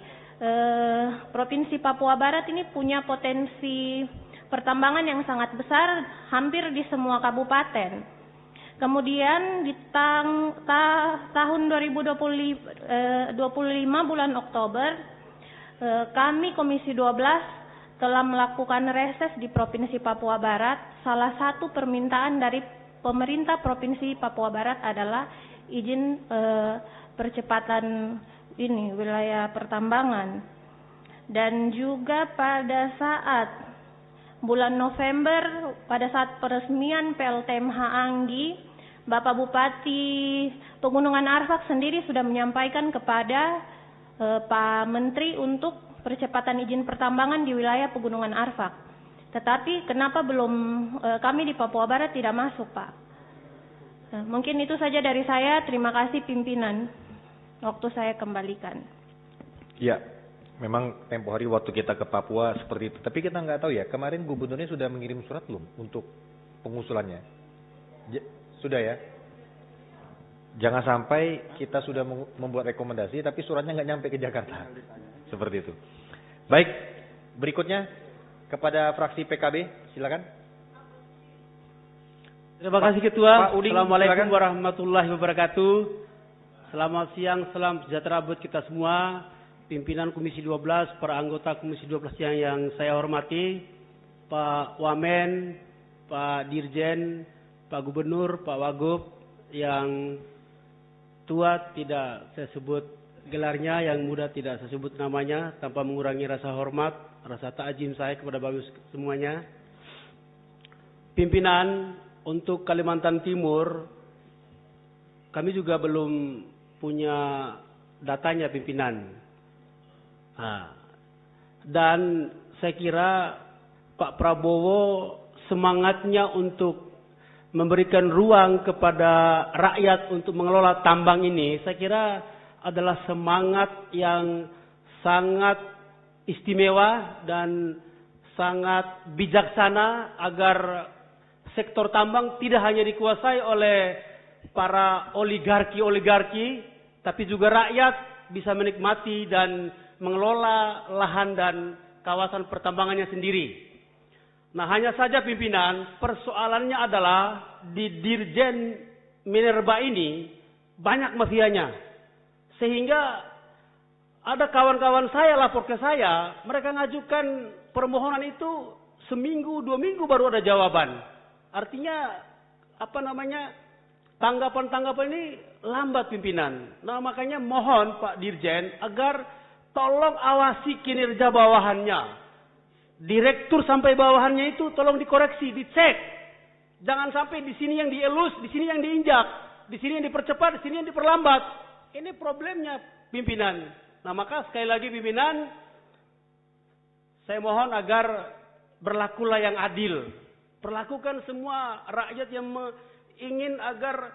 Provinsi Papua Barat ini punya potensi pertambangan yang sangat besar hampir di semua kabupaten. Kemudian di tahun 2025 bulan Oktober, kami Komisi 12 telah melakukan reses di Provinsi Papua Barat. Salah satu permintaan dari pemerintah Provinsi Papua Barat adalah izin percepatan ini wilayah pertambangan. Dan juga pada saat bulan November, pada saat peresmian PLTMH Anggi, Bapak Bupati Pegunungan Arfak sendiri sudah menyampaikan kepada Pak Menteri untuk percepatan izin pertambangan di wilayah Pegunungan Arfak. Tetapi kenapa belum kami di Papua Barat tidak masuk, Pak? Mungkin itu saja dari saya. Terima kasih pimpinan. Waktu saya kembalikan. Ya, memang tempo hari waktu kita ke Papua seperti itu. Tapi kita nggak tahu ya, kemarin gubernurnya sudah mengirim surat belum untuk pengusulannya? Sudah ya? Jangan sampai kita sudah membuat rekomendasi, tapi suratnya nggak nyampe ke Jakarta. Seperti itu. Baik, berikutnya kepada fraksi PKB, silakan. Terima kasih Ketua. Pak Uding, Assalamualaikum silakan. warahmatullahi wabarakatuh. Selamat siang, salam sejahtera buat kita semua. Pimpinan Komisi 12, para anggota Komisi 12 yang saya hormati, Pak Wamen, Pak Dirjen, Pak Gubernur, Pak Wagub, yang tua tidak saya sebut gelarnya, yang muda tidak saya sebut namanya, tanpa mengurangi rasa hormat, rasa ta'zim saya kepada Bapak semuanya. Pimpinan untuk Kalimantan Timur, kami juga belum punya datanya pimpinan. Dan saya kira Pak Prabowo semangatnya untuk memberikan ruang kepada rakyat untuk mengelola tambang ini, saya kira adalah semangat yang sangat istimewa dan sangat bijaksana agar sektor tambang tidak hanya dikuasai oleh para oligarki, tapi juga rakyat bisa menikmati dan mengelola lahan dan kawasan pertambangannya sendiri. Nah, hanya saja pimpinan, persoalannya adalah di Dirjen Minerba ini banyak mafianya. Sehingga ada kawan-kawan saya lapor ke saya, mereka ngajukan permohonan itu seminggu, 2 minggu baru ada jawaban. Artinya, tanggapan-tanggapan ini lambat pimpinan. Nah, makanya mohon Pak Dirjen agar tolong awasi kinerja bawahannya. Direktur sampai bawahannya itu tolong dikoreksi, dicek. Jangan sampai di sini yang dielus, di sini yang diinjak, di sini yang dipercepat, di sini yang diperlambat. Ini problemnya pimpinan. Nah, maka sekali lagi pimpinan, saya mohon agar berlakulah yang adil. Perlakukan semua rakyat yang ingin agar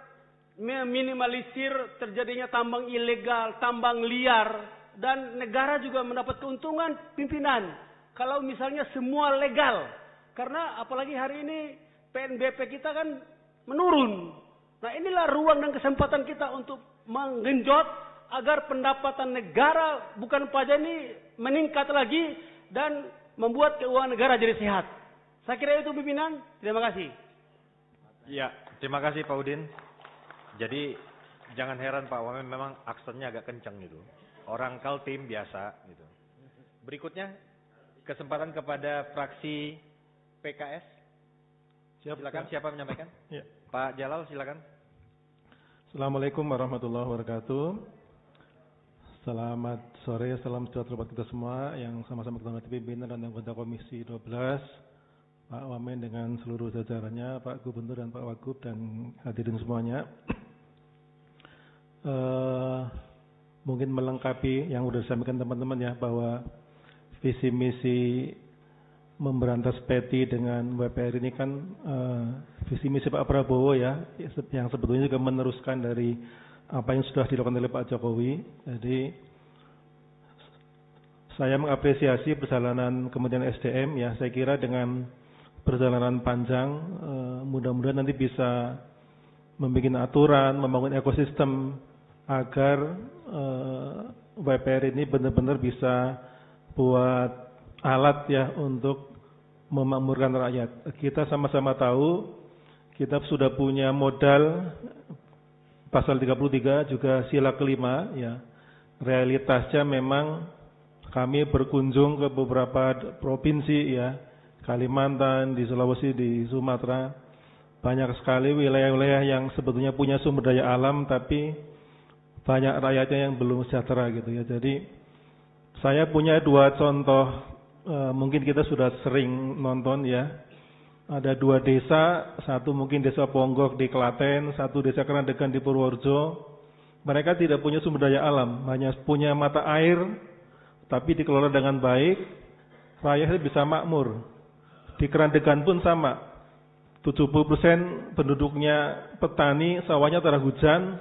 meminimalisir terjadinya tambang ilegal, tambang liar, dan negara juga mendapat keuntungan pimpinan. Kalau misalnya semua legal, karena apalagi hari ini PNBP kita kan menurun. Nah, inilah ruang dan kesempatan kita untuk menggenjot agar pendapatan negara bukan pajak ini meningkat lagi dan membuat keuangan negara jadi sehat. Saya kira itu pimpinan. Terima kasih. Ya, terima kasih Pak Udin. Jadi jangan heran Pak Wamen, memang aksennya agak kencang gitu. Orang Kaltim biasa gitu. Berikutnya kesempatan kepada fraksi PKS. Silakan, siapa menyampaikan? Ya. Pak Jalal, silakan. Assalamualaikum warahmatullahi wabarakatuh. Selamat sore, salam sejahtera buat kita semua yang sama-sama kita hormati pimpinan dan anggota Komisi 12, Pak Wamen dengan seluruh jajarannya, Pak Gubernur dan Pak Wagub dan hadirin semuanya. Mungkin melengkapi yang sudah disampaikan teman-teman ya, bahwa visi misi memberantas peti dengan WPR ini kan visi misi Pak Prabowo ya, yang sebetulnya juga meneruskan dari apa yang sudah dilakukan oleh Pak Jokowi. Jadi saya mengapresiasi perjalanan Kementerian SDM ya. Saya kira dengan perjalanan panjang, mudah-mudahan nanti bisa membuat aturan, membangun ekosistem agar WPR ini benar-benar bisa buat alat ya untuk memakmurkan rakyat. Kita sama-sama tahu kita sudah punya modal pasal 33 juga sila kelima ya. Realitasnya memang kami berkunjung ke beberapa provinsi ya, Kalimantan, di Sulawesi, di Sumatera. Banyak sekali wilayah-wilayah yang sebetulnya punya sumber daya alam tapi banyak rakyatnya yang belum sejahtera gitu ya. Jadi saya punya dua contoh. Mungkin kita sudah sering nonton ya. Ada dua desa, satu mungkin desa Ponggok di Klaten, satu desa Kerandegan di Purworejo. Mereka tidak punya sumber daya alam, hanya punya mata air, tapi dikelola dengan baik, rakyatnya bisa makmur. Di Kerandegan pun sama, 70% penduduknya petani, sawahnya tanah hujan.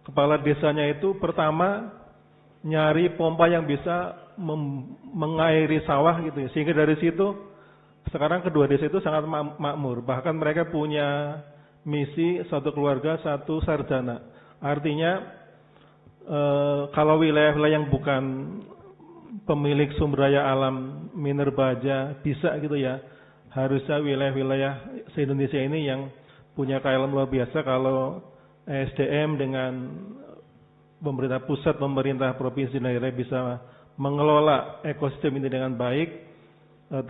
Kepala desanya itu pertama nyari pompa yang bisa mengairi sawah gitu ya. Sehingga dari situ sekarang kedua desa itu sangat makmur. Bahkan mereka punya misi satu keluarga satu sarjana. Artinya kalau wilayah-wilayah yang bukan pemilik sumber daya alam minerbaja bisa gitu ya. Harusnya wilayah-wilayah se-Indonesia ini yang punya kekayaan luar biasa. Kalau SDM dengan pemerintah pusat, pemerintah provinsi dan daerah bisa mengelola ekosistem ini dengan baik,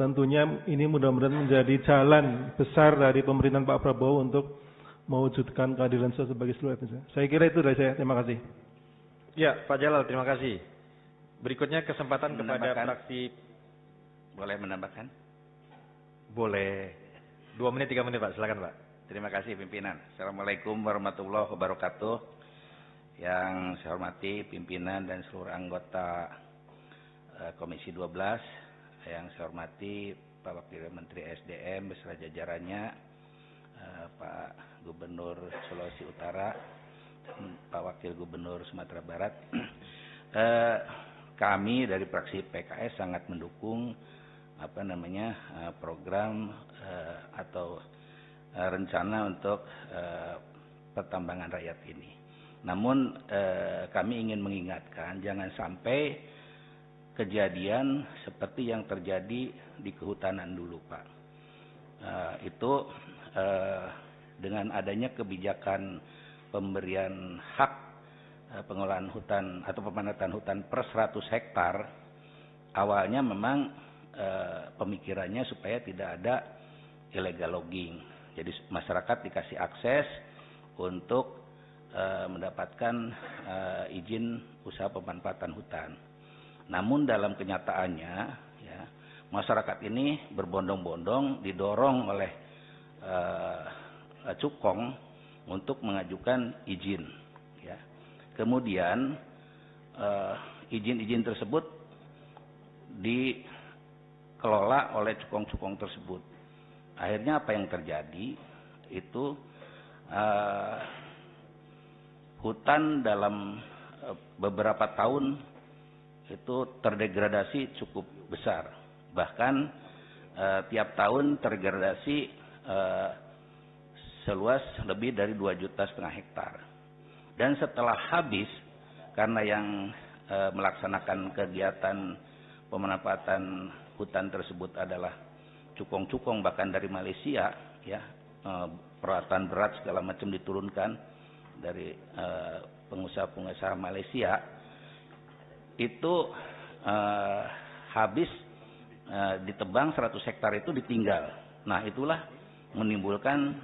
tentunya ini mudah-mudahan menjadi jalan besar dari pemerintahan Pak Prabowo untuk mewujudkan keadilan sosial bagi seluruh Indonesia. Saya kira itu dari saya. Terima kasih. Ya, Pak Jalal, terima kasih. Berikutnya kesempatan kepada fraksi. Boleh menambahkan? Boleh. 2 menit, 3 menit Pak, silakan Pak. Terima kasih pimpinan. Assalamualaikum warahmatullahi wabarakatuh. Yang saya hormati pimpinan dan seluruh anggota Komisi 12, yang saya hormati Pak Wakil Menteri SDM beserta jajarannya, Pak Gubernur Sulawesi Utara, Pak Wakil Gubernur Sumatera Barat. Kami dari fraksi PKS sangat mendukung program atau rencana untuk pertambangan rakyat ini. Namun kami ingin mengingatkan jangan sampai kejadian seperti yang terjadi di kehutanan dulu Pak. Itu dengan adanya kebijakan pemberian hak pengelolaan hutan atau pemanfaatan hutan per 100 hektar, awalnya memang pemikirannya supaya tidak ada illegal logging. Jadi masyarakat dikasih akses untuk mendapatkan izin usaha pemanfaatan hutan. Namun dalam kenyataannya, ya, masyarakat ini berbondong-bondong didorong oleh cukong untuk mengajukan izin. Ya. Kemudian izin-izin tersebut dikelola oleh cukong-cukong tersebut. Akhirnya apa yang terjadi itu hutan dalam beberapa tahun itu terdegradasi cukup besar. Bahkan tiap tahun terdegradasi seluas lebih dari 2,5 juta hektar. Dan setelah habis, karena yang melaksanakan kegiatan pemanfaatan hutan tersebut adalah cukong-cukong bahkan dari Malaysia, ya, peralatan berat segala macam diturunkan dari pengusaha-pengusaha Malaysia. Itu habis ditebang 100 hektar itu ditinggal. Nah itulah menimbulkan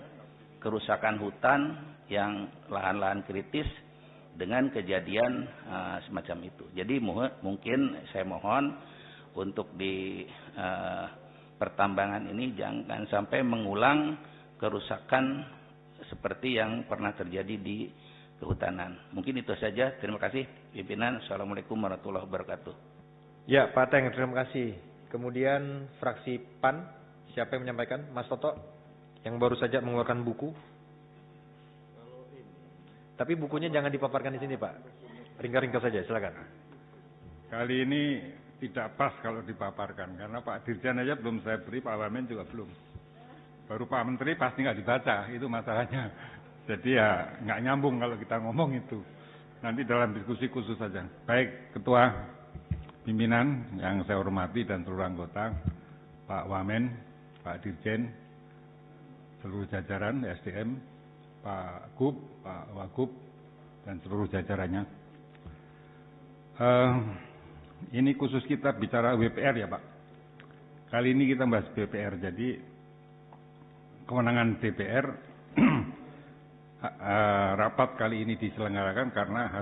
kerusakan hutan yang lahan-lahan kritis dengan kejadian semacam itu. Jadi mungkin saya mohon untuk di pertambangan ini jangan sampai mengulang kerusakan seperti yang pernah terjadi di kehutanan. Mungkin itu saja. Terima kasih pimpinan. Assalamualaikum warahmatullahi wabarakatuh. Ya Pak Teng, terima kasih. Kemudian fraksi PAN, siapa yang menyampaikan? Mas Toto, yang baru saja mengeluarkan buku. Tapi bukunya jangan dipaparkan di sini, Pak. Ringkas-ringkas saja, silakan. Kali ini tidak pas kalau dipaparkan, karena Pak Dirjen aja belum saya beri, Pak Wamen juga belum. Baru Pak Menteri pasti nggak dibaca, itu masalahnya. Jadi ya nggak nyambung kalau kita ngomong itu. Nanti dalam diskusi khusus saja. Baik, Ketua Pimpinan yang saya hormati dan seluruh anggota, Pak Wamen, Pak Dirjen, seluruh jajaran SDM, Pak Gub, Pak Wagub, dan seluruh jajarannya. Ini khusus kita bicara WPR ya Pak. Kali ini kita bahas BPR, jadi kewenangan DPR rapat kali ini diselenggarakan karena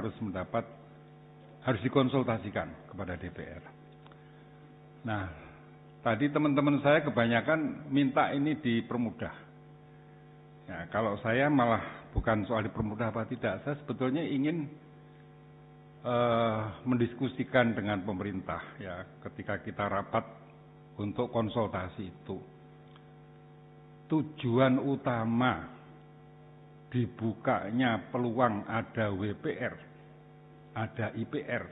harus dikonsultasikan kepada DPR. Nah, tadi teman-teman saya kebanyakan minta ini dipermudah. Ya, kalau saya malah bukan soal dipermudah apa tidak, saya sebetulnya ingin mendiskusikan dengan pemerintah ya ketika kita rapat untuk konsultasi itu. Tujuan utama dibukanya peluang ada WPR, ada IPR,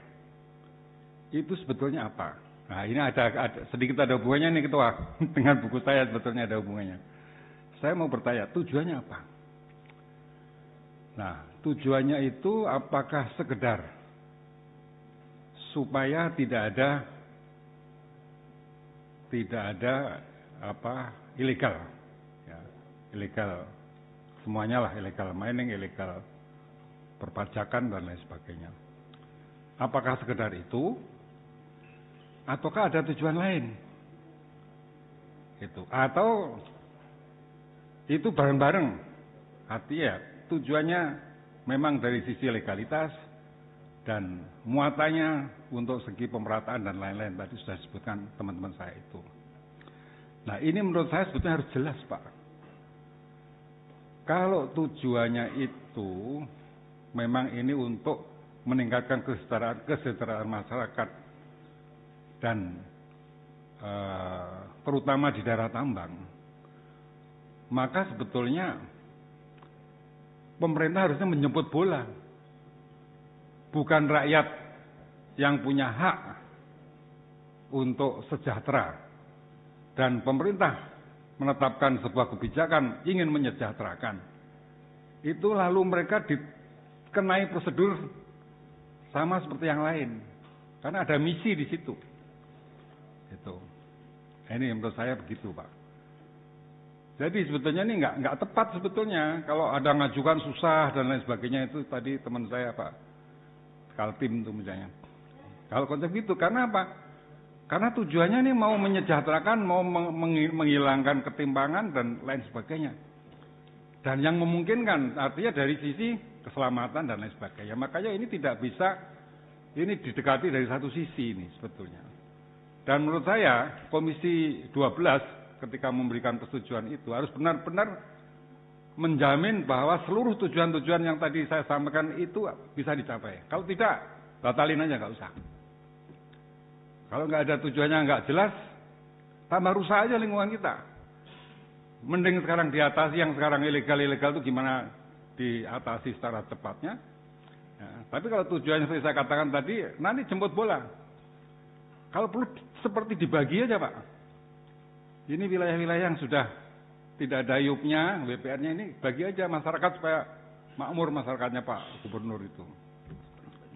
itu sebetulnya apa? Nah ini ada sedikit ada hubungannya nih Ketua, dengan buku saya sebetulnya ada hubungannya. Saya mau bertanya, tujuannya apa? Nah, tujuannya itu apakah sekedar supaya tidak ada ilegal, ya, ilegal semuanya lah, ilegal mining, ilegal perpajakan dan lain sebagainya. Apakah sekedar itu, ataukah ada tujuan lain? Itu atau itu bareng-bareng, artinya tujuannya memang dari sisi legalitas dan muatannya untuk segi pemerataan dan lain-lain tadi sudah disebutkan teman-teman saya itu. Nah ini menurut saya sebetulnya harus jelas Pak. Kalau tujuannya itu memang ini untuk meningkatkan kesejahteraan masyarakat dan terutama di daerah tambang, maka sebetulnya pemerintah harusnya menjemput bola. Bukan rakyat yang punya hak untuk sejahtera. Dan pemerintah menetapkan sebuah kebijakan ingin menyejahterakan. Itu lalu mereka dikenai prosedur sama seperti yang lain. Karena ada misi di situ. Itu. Ini menurut saya begitu Pak. Jadi sebetulnya ini nggak tepat sebetulnya kalau ada ngajukan susah dan lain sebagainya itu tadi teman saya Pak Kaltim itu misalnya. Kalau konsep gitu karena apa? Karena tujuannya ini mau menyejahterakan, mau menghilangkan ketimpangan dan lain sebagainya. Dan yang memungkinkan artinya dari sisi keselamatan dan lain sebagainya. Makanya ini tidak bisa ini didekati dari satu sisi ini sebetulnya. Dan menurut saya Komisi 12 ketika memberikan persetujuan itu harus benar-benar menjamin bahwa seluruh tujuan-tujuan yang tadi saya sampaikan itu bisa dicapai. Kalau tidak, batalin aja nggak usah. Kalau nggak ada tujuannya nggak jelas, tambah rusak aja lingkungan kita. Mending sekarang diatasi yang sekarang ilegal-ilegal itu gimana diatasi secara cepatnya. Ya, tapi kalau tujuannya seperti saya katakan tadi, nanti jemput bola. Kalau perlu seperti dibagi aja Pak. Ini wilayah-wilayah yang sudah tidak ada IUP-nya, WPR-nya ini bagi aja masyarakat supaya makmur masyarakatnya Pak Gubernur itu.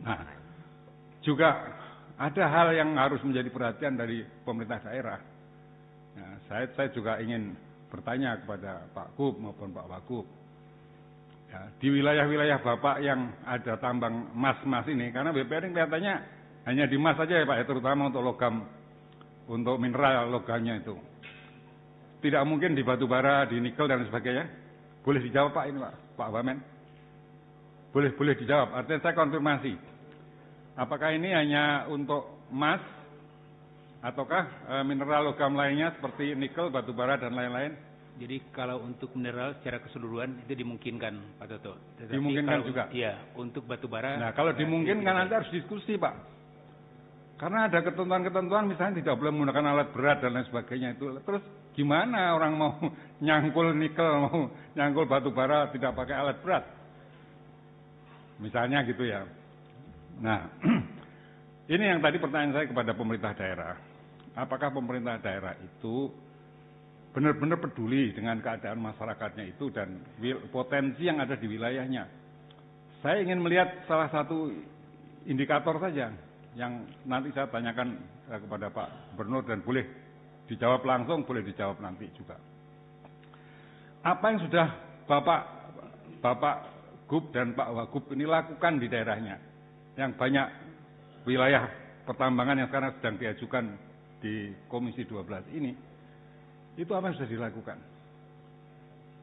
Nah, juga ada hal yang harus menjadi perhatian dari pemerintah daerah. Nah, saya juga ingin bertanya kepada Pak Gub maupun Pak Wagub. Ya, di wilayah-wilayah Bapak yang ada tambang emas-emas ini, karena WPR ini kelihatannya hanya di emas saja ya Pak, ya, terutama untuk logam, untuk mineral logamnya itu. Tidak mungkin di batu bara, di nikel dan sebagainya. Boleh dijawab Pak ini Pak Wamen? Boleh dijawab. Artinya saya konfirmasi. Apakah ini hanya untuk emas ataukah mineral logam lainnya seperti nikel, batu bara dan lain-lain? Jadi kalau untuk mineral secara keseluruhan itu dimungkinkan Pak Toto. Tetapi dimungkinkan juga? Iya, untuk batu bara. Nah kalau dimungkinkan nanti harus diskusi Pak. Karena ada ketentuan-ketentuan misalnya tidak boleh menggunakan alat berat dan lain sebagainya itu. Terus gimana orang mau nyangkul nikel, mau nyangkul batu bara tidak pakai alat berat? Misalnya gitu ya. Nah, ini yang tadi pertanyaan saya kepada pemerintah daerah. Apakah pemerintah daerah itu benar-benar peduli dengan keadaan masyarakatnya itu dan potensi yang ada di wilayahnya? Saya ingin melihat salah satu indikator saja yang nanti saya tanyakan kepada Pak Gubernur dan boleh dijawab langsung, boleh dijawab nanti juga. Apa yang sudah Bapak Gub dan Pak Wagub ini lakukan di daerahnya? Yang banyak wilayah pertambangan yang sekarang sedang diajukan di Komisi 12 ini, itu apa yang sudah dilakukan?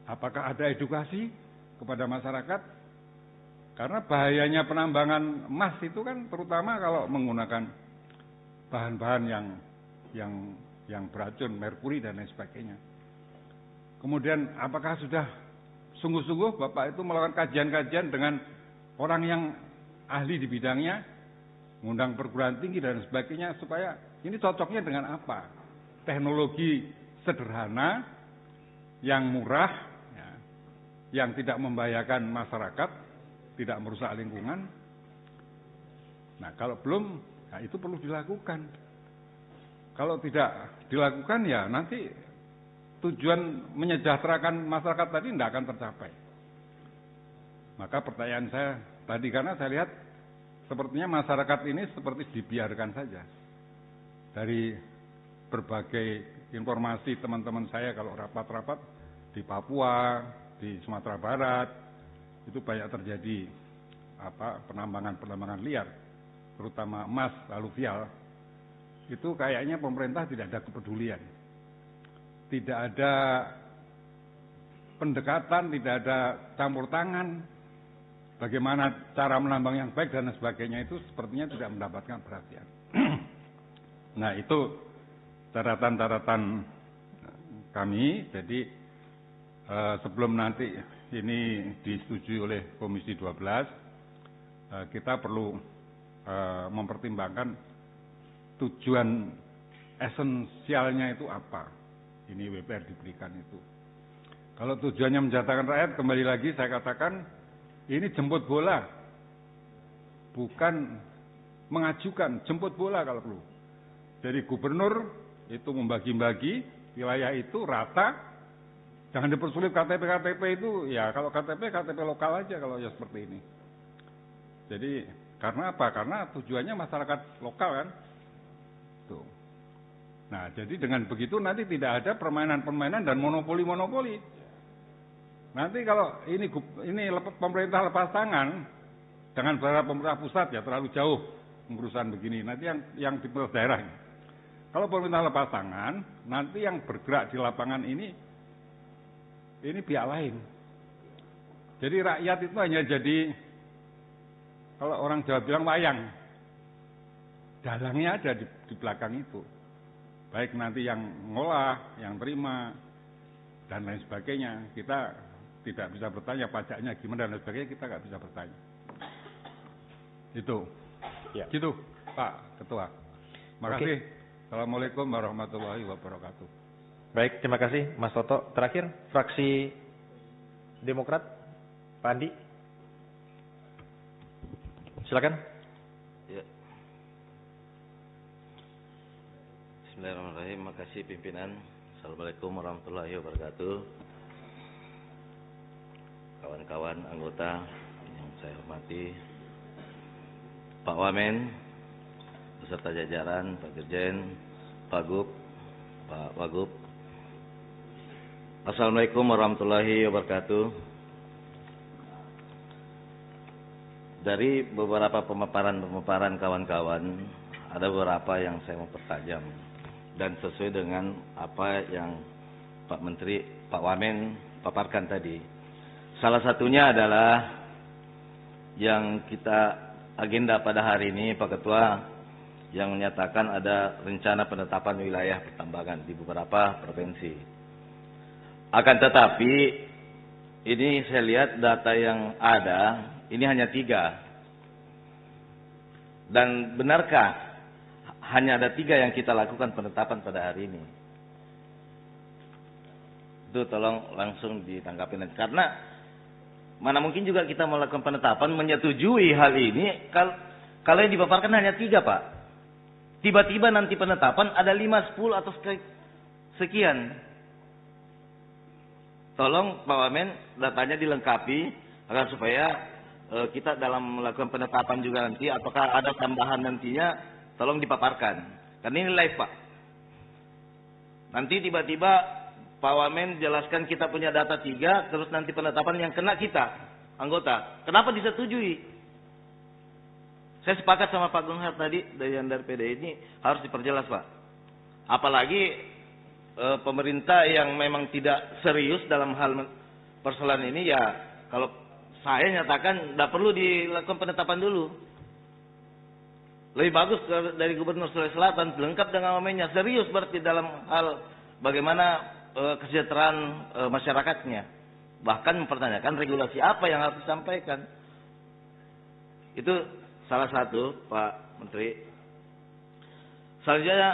Apakah ada edukasi kepada masyarakat? Karena bahayanya penambangan emas itu kan terutama kalau menggunakan bahan-bahan yang beracun, merkuri dan lain sebagainya. Kemudian apakah sudah sungguh-sungguh Bapak itu melakukan kajian-kajian dengan orang yang ahli di bidangnya, mengundang perguruan tinggi dan sebagainya, supaya ini cocoknya dengan apa? Teknologi sederhana, yang murah, ya, yang tidak membahayakan masyarakat, tidak merusak lingkungan. Nah, kalau belum, nah itu perlu dilakukan. Kalau tidak dilakukan, ya nanti tujuan menyejahterakan masyarakat tadi tidak akan tercapai. Maka pertanyaan saya tadi, karena saya lihat sepertinya masyarakat ini seperti dibiarkan saja. Dari berbagai informasi teman-teman saya kalau rapat-rapat di Papua, di Sumatera Barat, itu banyak terjadi penambangan liar, terutama emas, aluvial. Itu kayaknya pemerintah tidak ada kepedulian, tidak ada pendekatan, tidak ada campur tangan. Bagaimana cara menambang yang baik dan sebagainya itu sepertinya tidak mendapatkan perhatian. Nah, itu catatan-catatan kami. Jadi sebelum nanti ini disetujui oleh Komisi 12, kita perlu mempertimbangkan tujuan esensialnya itu apa. Ini WPR diberikan itu. Kalau tujuannya menjatakan rakyat, kembali lagi saya katakan, ini jemput bola, bukan mengajukan, jemput bola kalau perlu. Jadi gubernur itu membagi-bagi wilayah itu rata. Jangan dipersulit KTP itu, ya kalau KTP lokal aja kalau ya seperti ini. Jadi karena apa? Karena tujuannya masyarakat lokal kan. Tuh. Nah, jadi dengan begitu nanti tidak ada permainan-permainan dan monopoli-monopoli. Nanti kalau ini pemerintah lepas tangan, jangan berharap pemerintah pusat ya terlalu jauh pengurusan begini. Nanti yang di daerah. Kalau pemerintah lepas tangan, nanti yang bergerak di lapangan ini pihak lain. Jadi rakyat itu hanya jadi, kalau orang Jawa bilang wayang, dalangnya ada di belakang itu. Baik nanti yang ngolah, yang terima, dan lain sebagainya. Kita tidak bisa bertanya pajaknya gimana dan lain sebagainya, kita nggak bisa bertanya. Itu. Ya. Gitu, Pak Ketua. Makasih. Oke. Assalamualaikum warahmatullahi wabarakatuh. Baik, terima kasih Mas Toto. Terakhir, fraksi Demokrat, Pak Andi. Silakan. Ya. Bismillahirrahmanirrahim. Makasih pimpinan. Assalamualaikum warahmatullahi wabarakatuh. Kawan-kawan anggota yang saya hormati, Pak Wamen, beserta jajaran, Pak Dirjen, Pak Gub, Pak Wagub. Assalamualaikum warahmatullahi wabarakatuh. Dari beberapa pemaparan kawan-kawan, ada beberapa yang saya mau pertajam dan sesuai dengan apa yang Pak Menteri, Pak Wamen paparkan tadi. Salah satunya adalah yang kita agenda pada hari ini, Pak Ketua, yang menyatakan ada rencana penetapan wilayah pertambangan di beberapa provinsi. Akan tetapi, ini saya lihat data yang ada, ini hanya 3. Dan benarkah hanya ada 3 yang kita lakukan penetapan pada hari ini. Itu tolong langsung ditanggapi nanti. Karena mana mungkin juga kita melakukan penetapan menyetujui hal ini kalau yang dipaparkan hanya 3, Pak. Tiba-tiba nanti penetapan ada 5, 10 atau sekian. Tolong Pak Wamen datanya dilengkapi agar supaya kita dalam melakukan penetapan juga nanti apakah ada tambahan nantinya tolong dipaparkan. Karena ini live, Pak. Nanti tiba-tiba Pak Wamen jelaskan kita punya data 3 terus nanti penetapan yang kena kita anggota. Kenapa disetujui? Saya sepakat sama Pak Gunhar tadi dari PDI ini harus diperjelas, Pak. Apalagi pemerintah yang memang tidak serius dalam hal persoalan ini, ya kalau saya nyatakan tidak perlu dilakukan penetapan dulu. Lebih bagus dari Gubernur Sulawesi Selatan lengkap dengan wamennya, serius berarti dalam hal bagaimana kesejahteraan masyarakatnya. Bahkan mempertanyakan regulasi apa yang harus disampaikan. Itu salah satu, Pak Menteri. Selanjutnya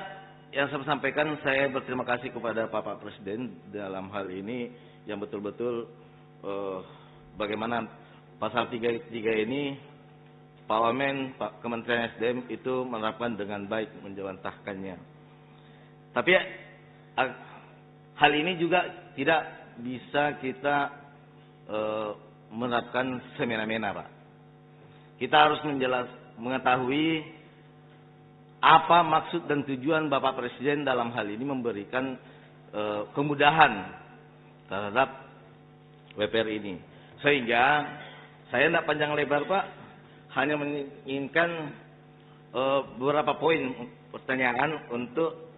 yang saya sampaikan, saya berterima kasih kepada Bapak Presiden dalam hal ini yang betul-betul bagaimana pasal 33 ini Pak Wamen, Pak Kementerian SDM itu menerapkan dengan baik, menjawantahkannya. Tapi hal ini juga tidak bisa kita menerapkan semena-mena, Pak. Kita harus mengetahui apa maksud dan tujuan Bapak Presiden dalam hal ini memberikan kemudahan terhadap WPR ini. Sehingga saya tidak panjang lebar, Pak, hanya menginginkan beberapa poin pertanyaan untuk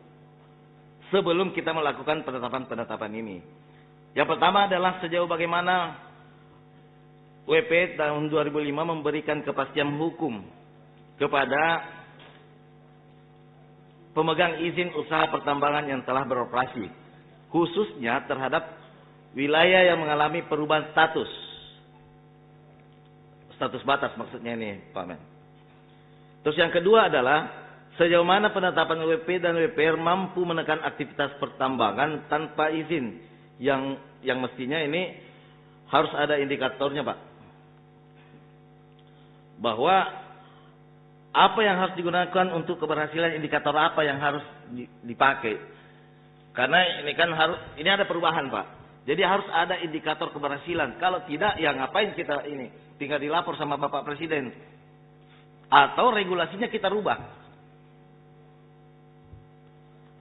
sebelum kita melakukan penetapan-penetapan ini. Yang pertama adalah sejauh bagaimana WP tahun 2005 memberikan kepastian hukum kepada pemegang izin usaha pertambangan yang telah beroperasi, khususnya terhadap wilayah yang mengalami perubahan status batas maksudnya ini, Pak Men. Terus yang kedua adalah sejauh mana penetapan WP dan WPR mampu menekan aktivitas pertambangan tanpa izin yang mestinya ini harus ada indikatornya, Pak. Bahwa apa yang harus digunakan untuk keberhasilan, indikator apa yang harus dipakai. Karena ini kan ini ada perubahan, Pak. Jadi harus ada indikator keberhasilan. Kalau tidak, ya ngapain kita ini? Tinggal dilapor sama Bapak Presiden. Atau regulasinya kita rubah.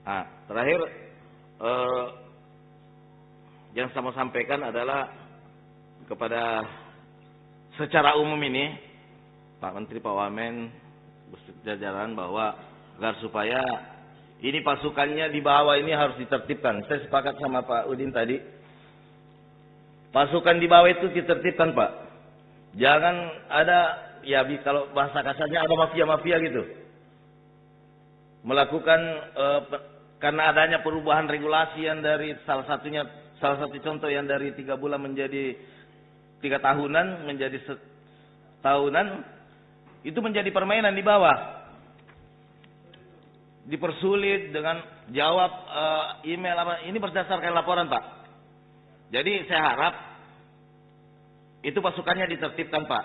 Nah, terakhir, yang saya mau sampaikan adalah kepada secara umum ini, Pak Menteri, Pak Wamen, jajaran bahwa agar supaya ini pasukannya di bawah ini harus ditertibkan. Saya sepakat sama Pak Udin tadi. Pasukan di bawah itu ditertibkan, Pak. Jangan ada, ya kalau bahasa kasarnya ada mafia-mafia gitu. Melakukan karena adanya perubahan regulasi yang dari salah satu contoh yang dari 3 bulan menjadi 3 tahunan, menjadi tahunan. Itu menjadi permainan di bawah. Dipersulit dengan jawab email apa. Ini berdasarkan laporan, Pak. Jadi saya harap itu pasukannya ditertibkan, Pak.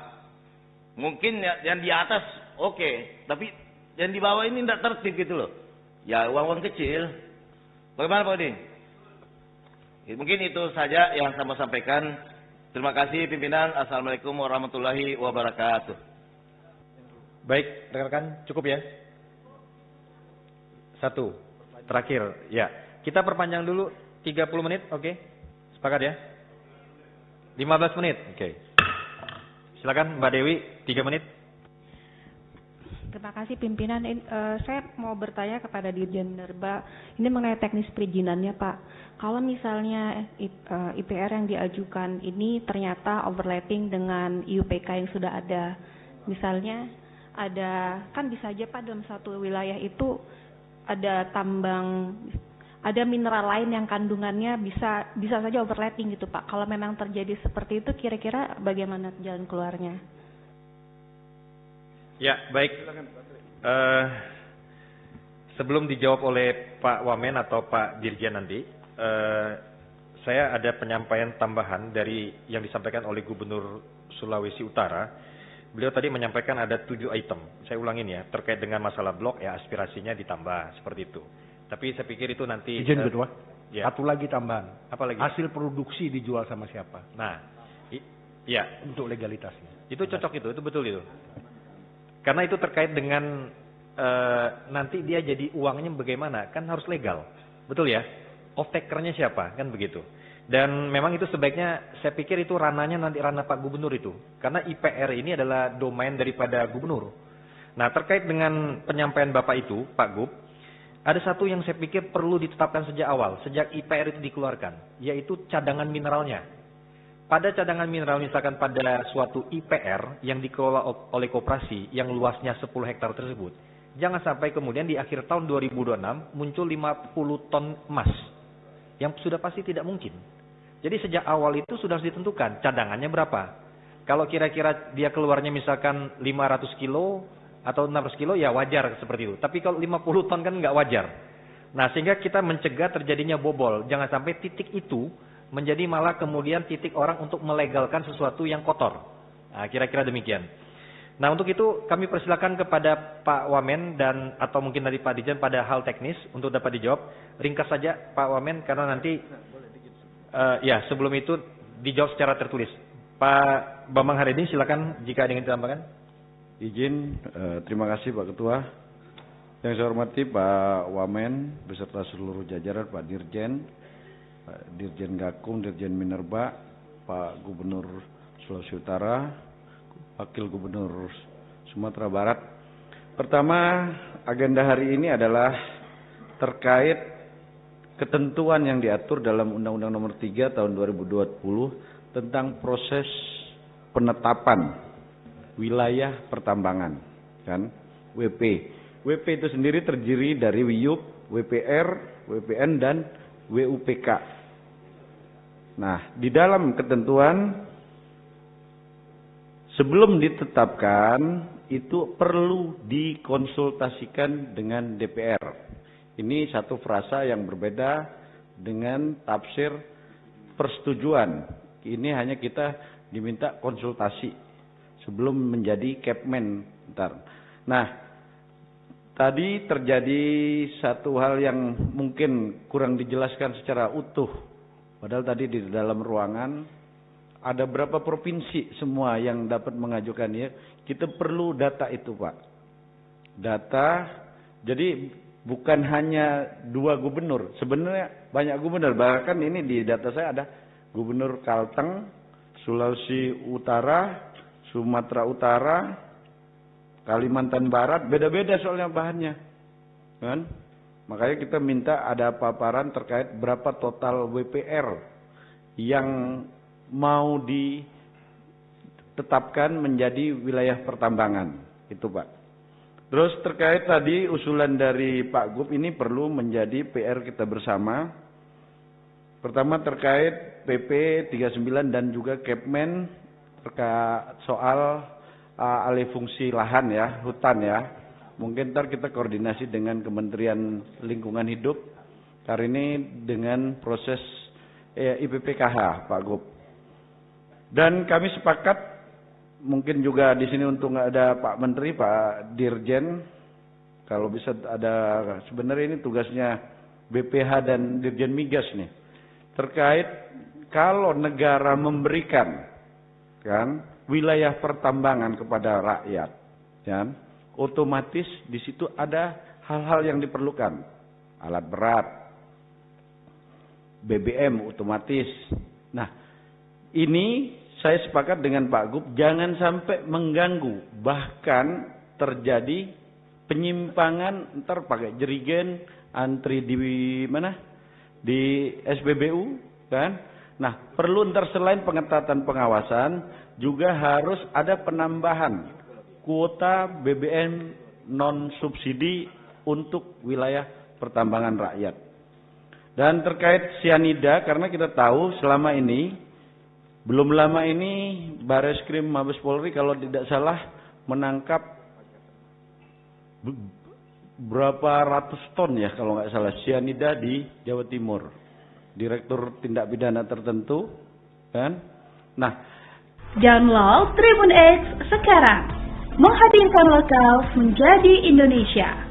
Mungkin yang di atas oke, tapi yang di bawah ini tidak tertib gitu loh. Ya uang-uang kecil. Bagaimana, Pak Udin? Mungkin itu saja yang saya mau sampaikan. Terima kasih pimpinan. Assalamualaikum warahmatullahi wabarakatuh. Baik, rekan-rekan, cukup ya. 1, terakhir, ya. Kita perpanjang dulu 30 menit, oke? Sepakat ya? 15 menit, oke. Silakan Mbak Dewi, 3 menit. Terima kasih pimpinan. Saya mau bertanya kepada Dirjen Minerba, ini mengenai teknis perizinannya, Pak. Kalau misalnya IPR yang diajukan ini ternyata overlapping dengan IUPK yang sudah ada, misalnya ada, kan bisa aja Pak dalam satu wilayah itu ada tambang, ada mineral lain yang kandungannya bisa saja overlapping gitu, Pak. Kalau memang terjadi seperti itu, kira-kira bagaimana jalan keluarnya? Ya, baik. Sebelum dijawab oleh Pak Wamen atau Pak Dirjen nanti, saya ada penyampaian tambahan dari yang disampaikan oleh Gubernur Sulawesi Utara. Beliau tadi menyampaikan ada 7 item. Saya ulangin ya, terkait dengan masalah blok ya aspirasinya ditambah seperti itu. Tapi saya pikir itu nanti. Izin Ketua. Ya. Satu lagi tambahan. Apa lagi? Hasil produksi dijual sama siapa? Nah, iya. Untuk legalitasnya. Itu cocok itu betul itu. Karena itu terkait dengan nanti dia jadi uangnya bagaimana, kan harus legal, betul ya? Off-takernya siapa, kan begitu. Dan memang itu sebaiknya, saya pikir itu ranahnya nanti ranah Pak Gubernur itu, karena IPR ini adalah domain daripada Gubernur. Nah, terkait dengan penyampaian Bapak itu, Pak Gub, ada satu yang saya pikir perlu ditetapkan sejak awal, sejak IPR itu dikeluarkan, yaitu cadangan mineralnya. Pada cadangan mineral misalkan pada suatu IPR yang dikelola oleh koperasi yang luasnya 10 hektar tersebut, jangan sampai kemudian di akhir tahun 2026 muncul 50 ton emas, yang sudah pasti tidak mungkin. Jadi sejak awal itu sudah harus ditentukan cadangannya berapa. Kalau kira-kira dia keluarnya misalkan 500 kilo atau 600 kilo ya wajar seperti itu. Tapi kalau 50 ton kan nggak wajar. Nah sehingga kita mencegah terjadinya bobol. Jangan sampai titik itu menjadi malah kemudian titik orang untuk melegalkan sesuatu yang kotor. Nah, kira-kira demikian. Nah untuk itu kami persilakan kepada Pak Wamen dan atau mungkin dari Pak Dirjen pada hal teknis untuk dapat dijawab. Ringkas saja Pak Wamen karena nanti ya sebelum itu dijawab secara tertulis. Pak Bambang Haryadi silakan jika ada yang ditambahkan. Izin, terima kasih Pak Ketua. Yang saya hormati Pak Wamen beserta seluruh jajaran, Pak Dirjen, Pak Dirjen Gakum, Dirjen Minerba, Pak Gubernur Sulawesi Utara, Wakil Gubernur Sumatera Barat. Pertama, agenda hari ini adalah terkait ketentuan yang diatur dalam Undang-Undang Nomor 3 Tahun 2020 tentang proses penetapan wilayah pertambangan, kan? WP. WP itu sendiri terdiri dari WIUP, WPR, WPN dan WUPK. Nah, di dalam ketentuan sebelum ditetapkan itu perlu dikonsultasikan dengan DPR. Ini satu frasa yang berbeda dengan tafsir persetujuan. Ini hanya kita diminta konsultasi sebelum menjadi Kepmen ntar. Nah, tadi terjadi satu hal yang mungkin kurang dijelaskan secara utuh. Padahal tadi di dalam ruangan ada berapa provinsi semua yang dapat mengajukan ya. Kita perlu data itu Pak. Data, jadi bukan hanya 2 gubernur. Sebenarnya banyak gubernur. Bahkan ini di data saya ada Gubernur Kalteng, Sulawesi Utara, Sumatera Utara, Kalimantan Barat. Beda-beda soalnya bahannya. Kan? Makanya kita minta ada paparan terkait berapa total WPR yang mau ditetapkan menjadi wilayah pertambangan. Itu Pak. Terus terkait tadi usulan dari Pak Gub ini perlu menjadi PR kita bersama. Pertama terkait PP 39 dan juga Kepmen terkait soal alih fungsi lahan ya, hutan ya. Mungkin ntar kita koordinasi dengan Kementerian Lingkungan Hidup. Hari ini dengan proses IPPKH Pak Gub. Dan kami sepakat mungkin juga di sini untuk nggak ada Pak Menteri, Pak Dirjen, kalau bisa ada, sebenarnya ini tugasnya BPH dan Dirjen Migas nih, terkait kalau negara memberikan kan wilayah pertambangan kepada rakyat, kan, otomatis di situ ada hal-hal yang diperlukan, alat berat, BBM otomatis. Nah, ini saya sepakat dengan Pak Gub, jangan sampai mengganggu, bahkan terjadi penyimpangan, ntar pakai jerigen, antri di mana? Di SPBU, kan? Nah, perlu ntar selain pengetatan pengawasan, juga harus ada penambahan kuota BBM non subsidi untuk wilayah pertambangan rakyat. Dan terkait sianida, karena kita tahu selama ini, belum lama ini Bareskrim Mabes Polri kalau tidak salah menangkap berapa ratus ton ya kalau nggak salah cyanida di Jawa Timur. Direktur Tindak Pidana Tertentu, kan? Nah, download Tribun X sekarang, menghadirkan lokal menjadi Indonesia.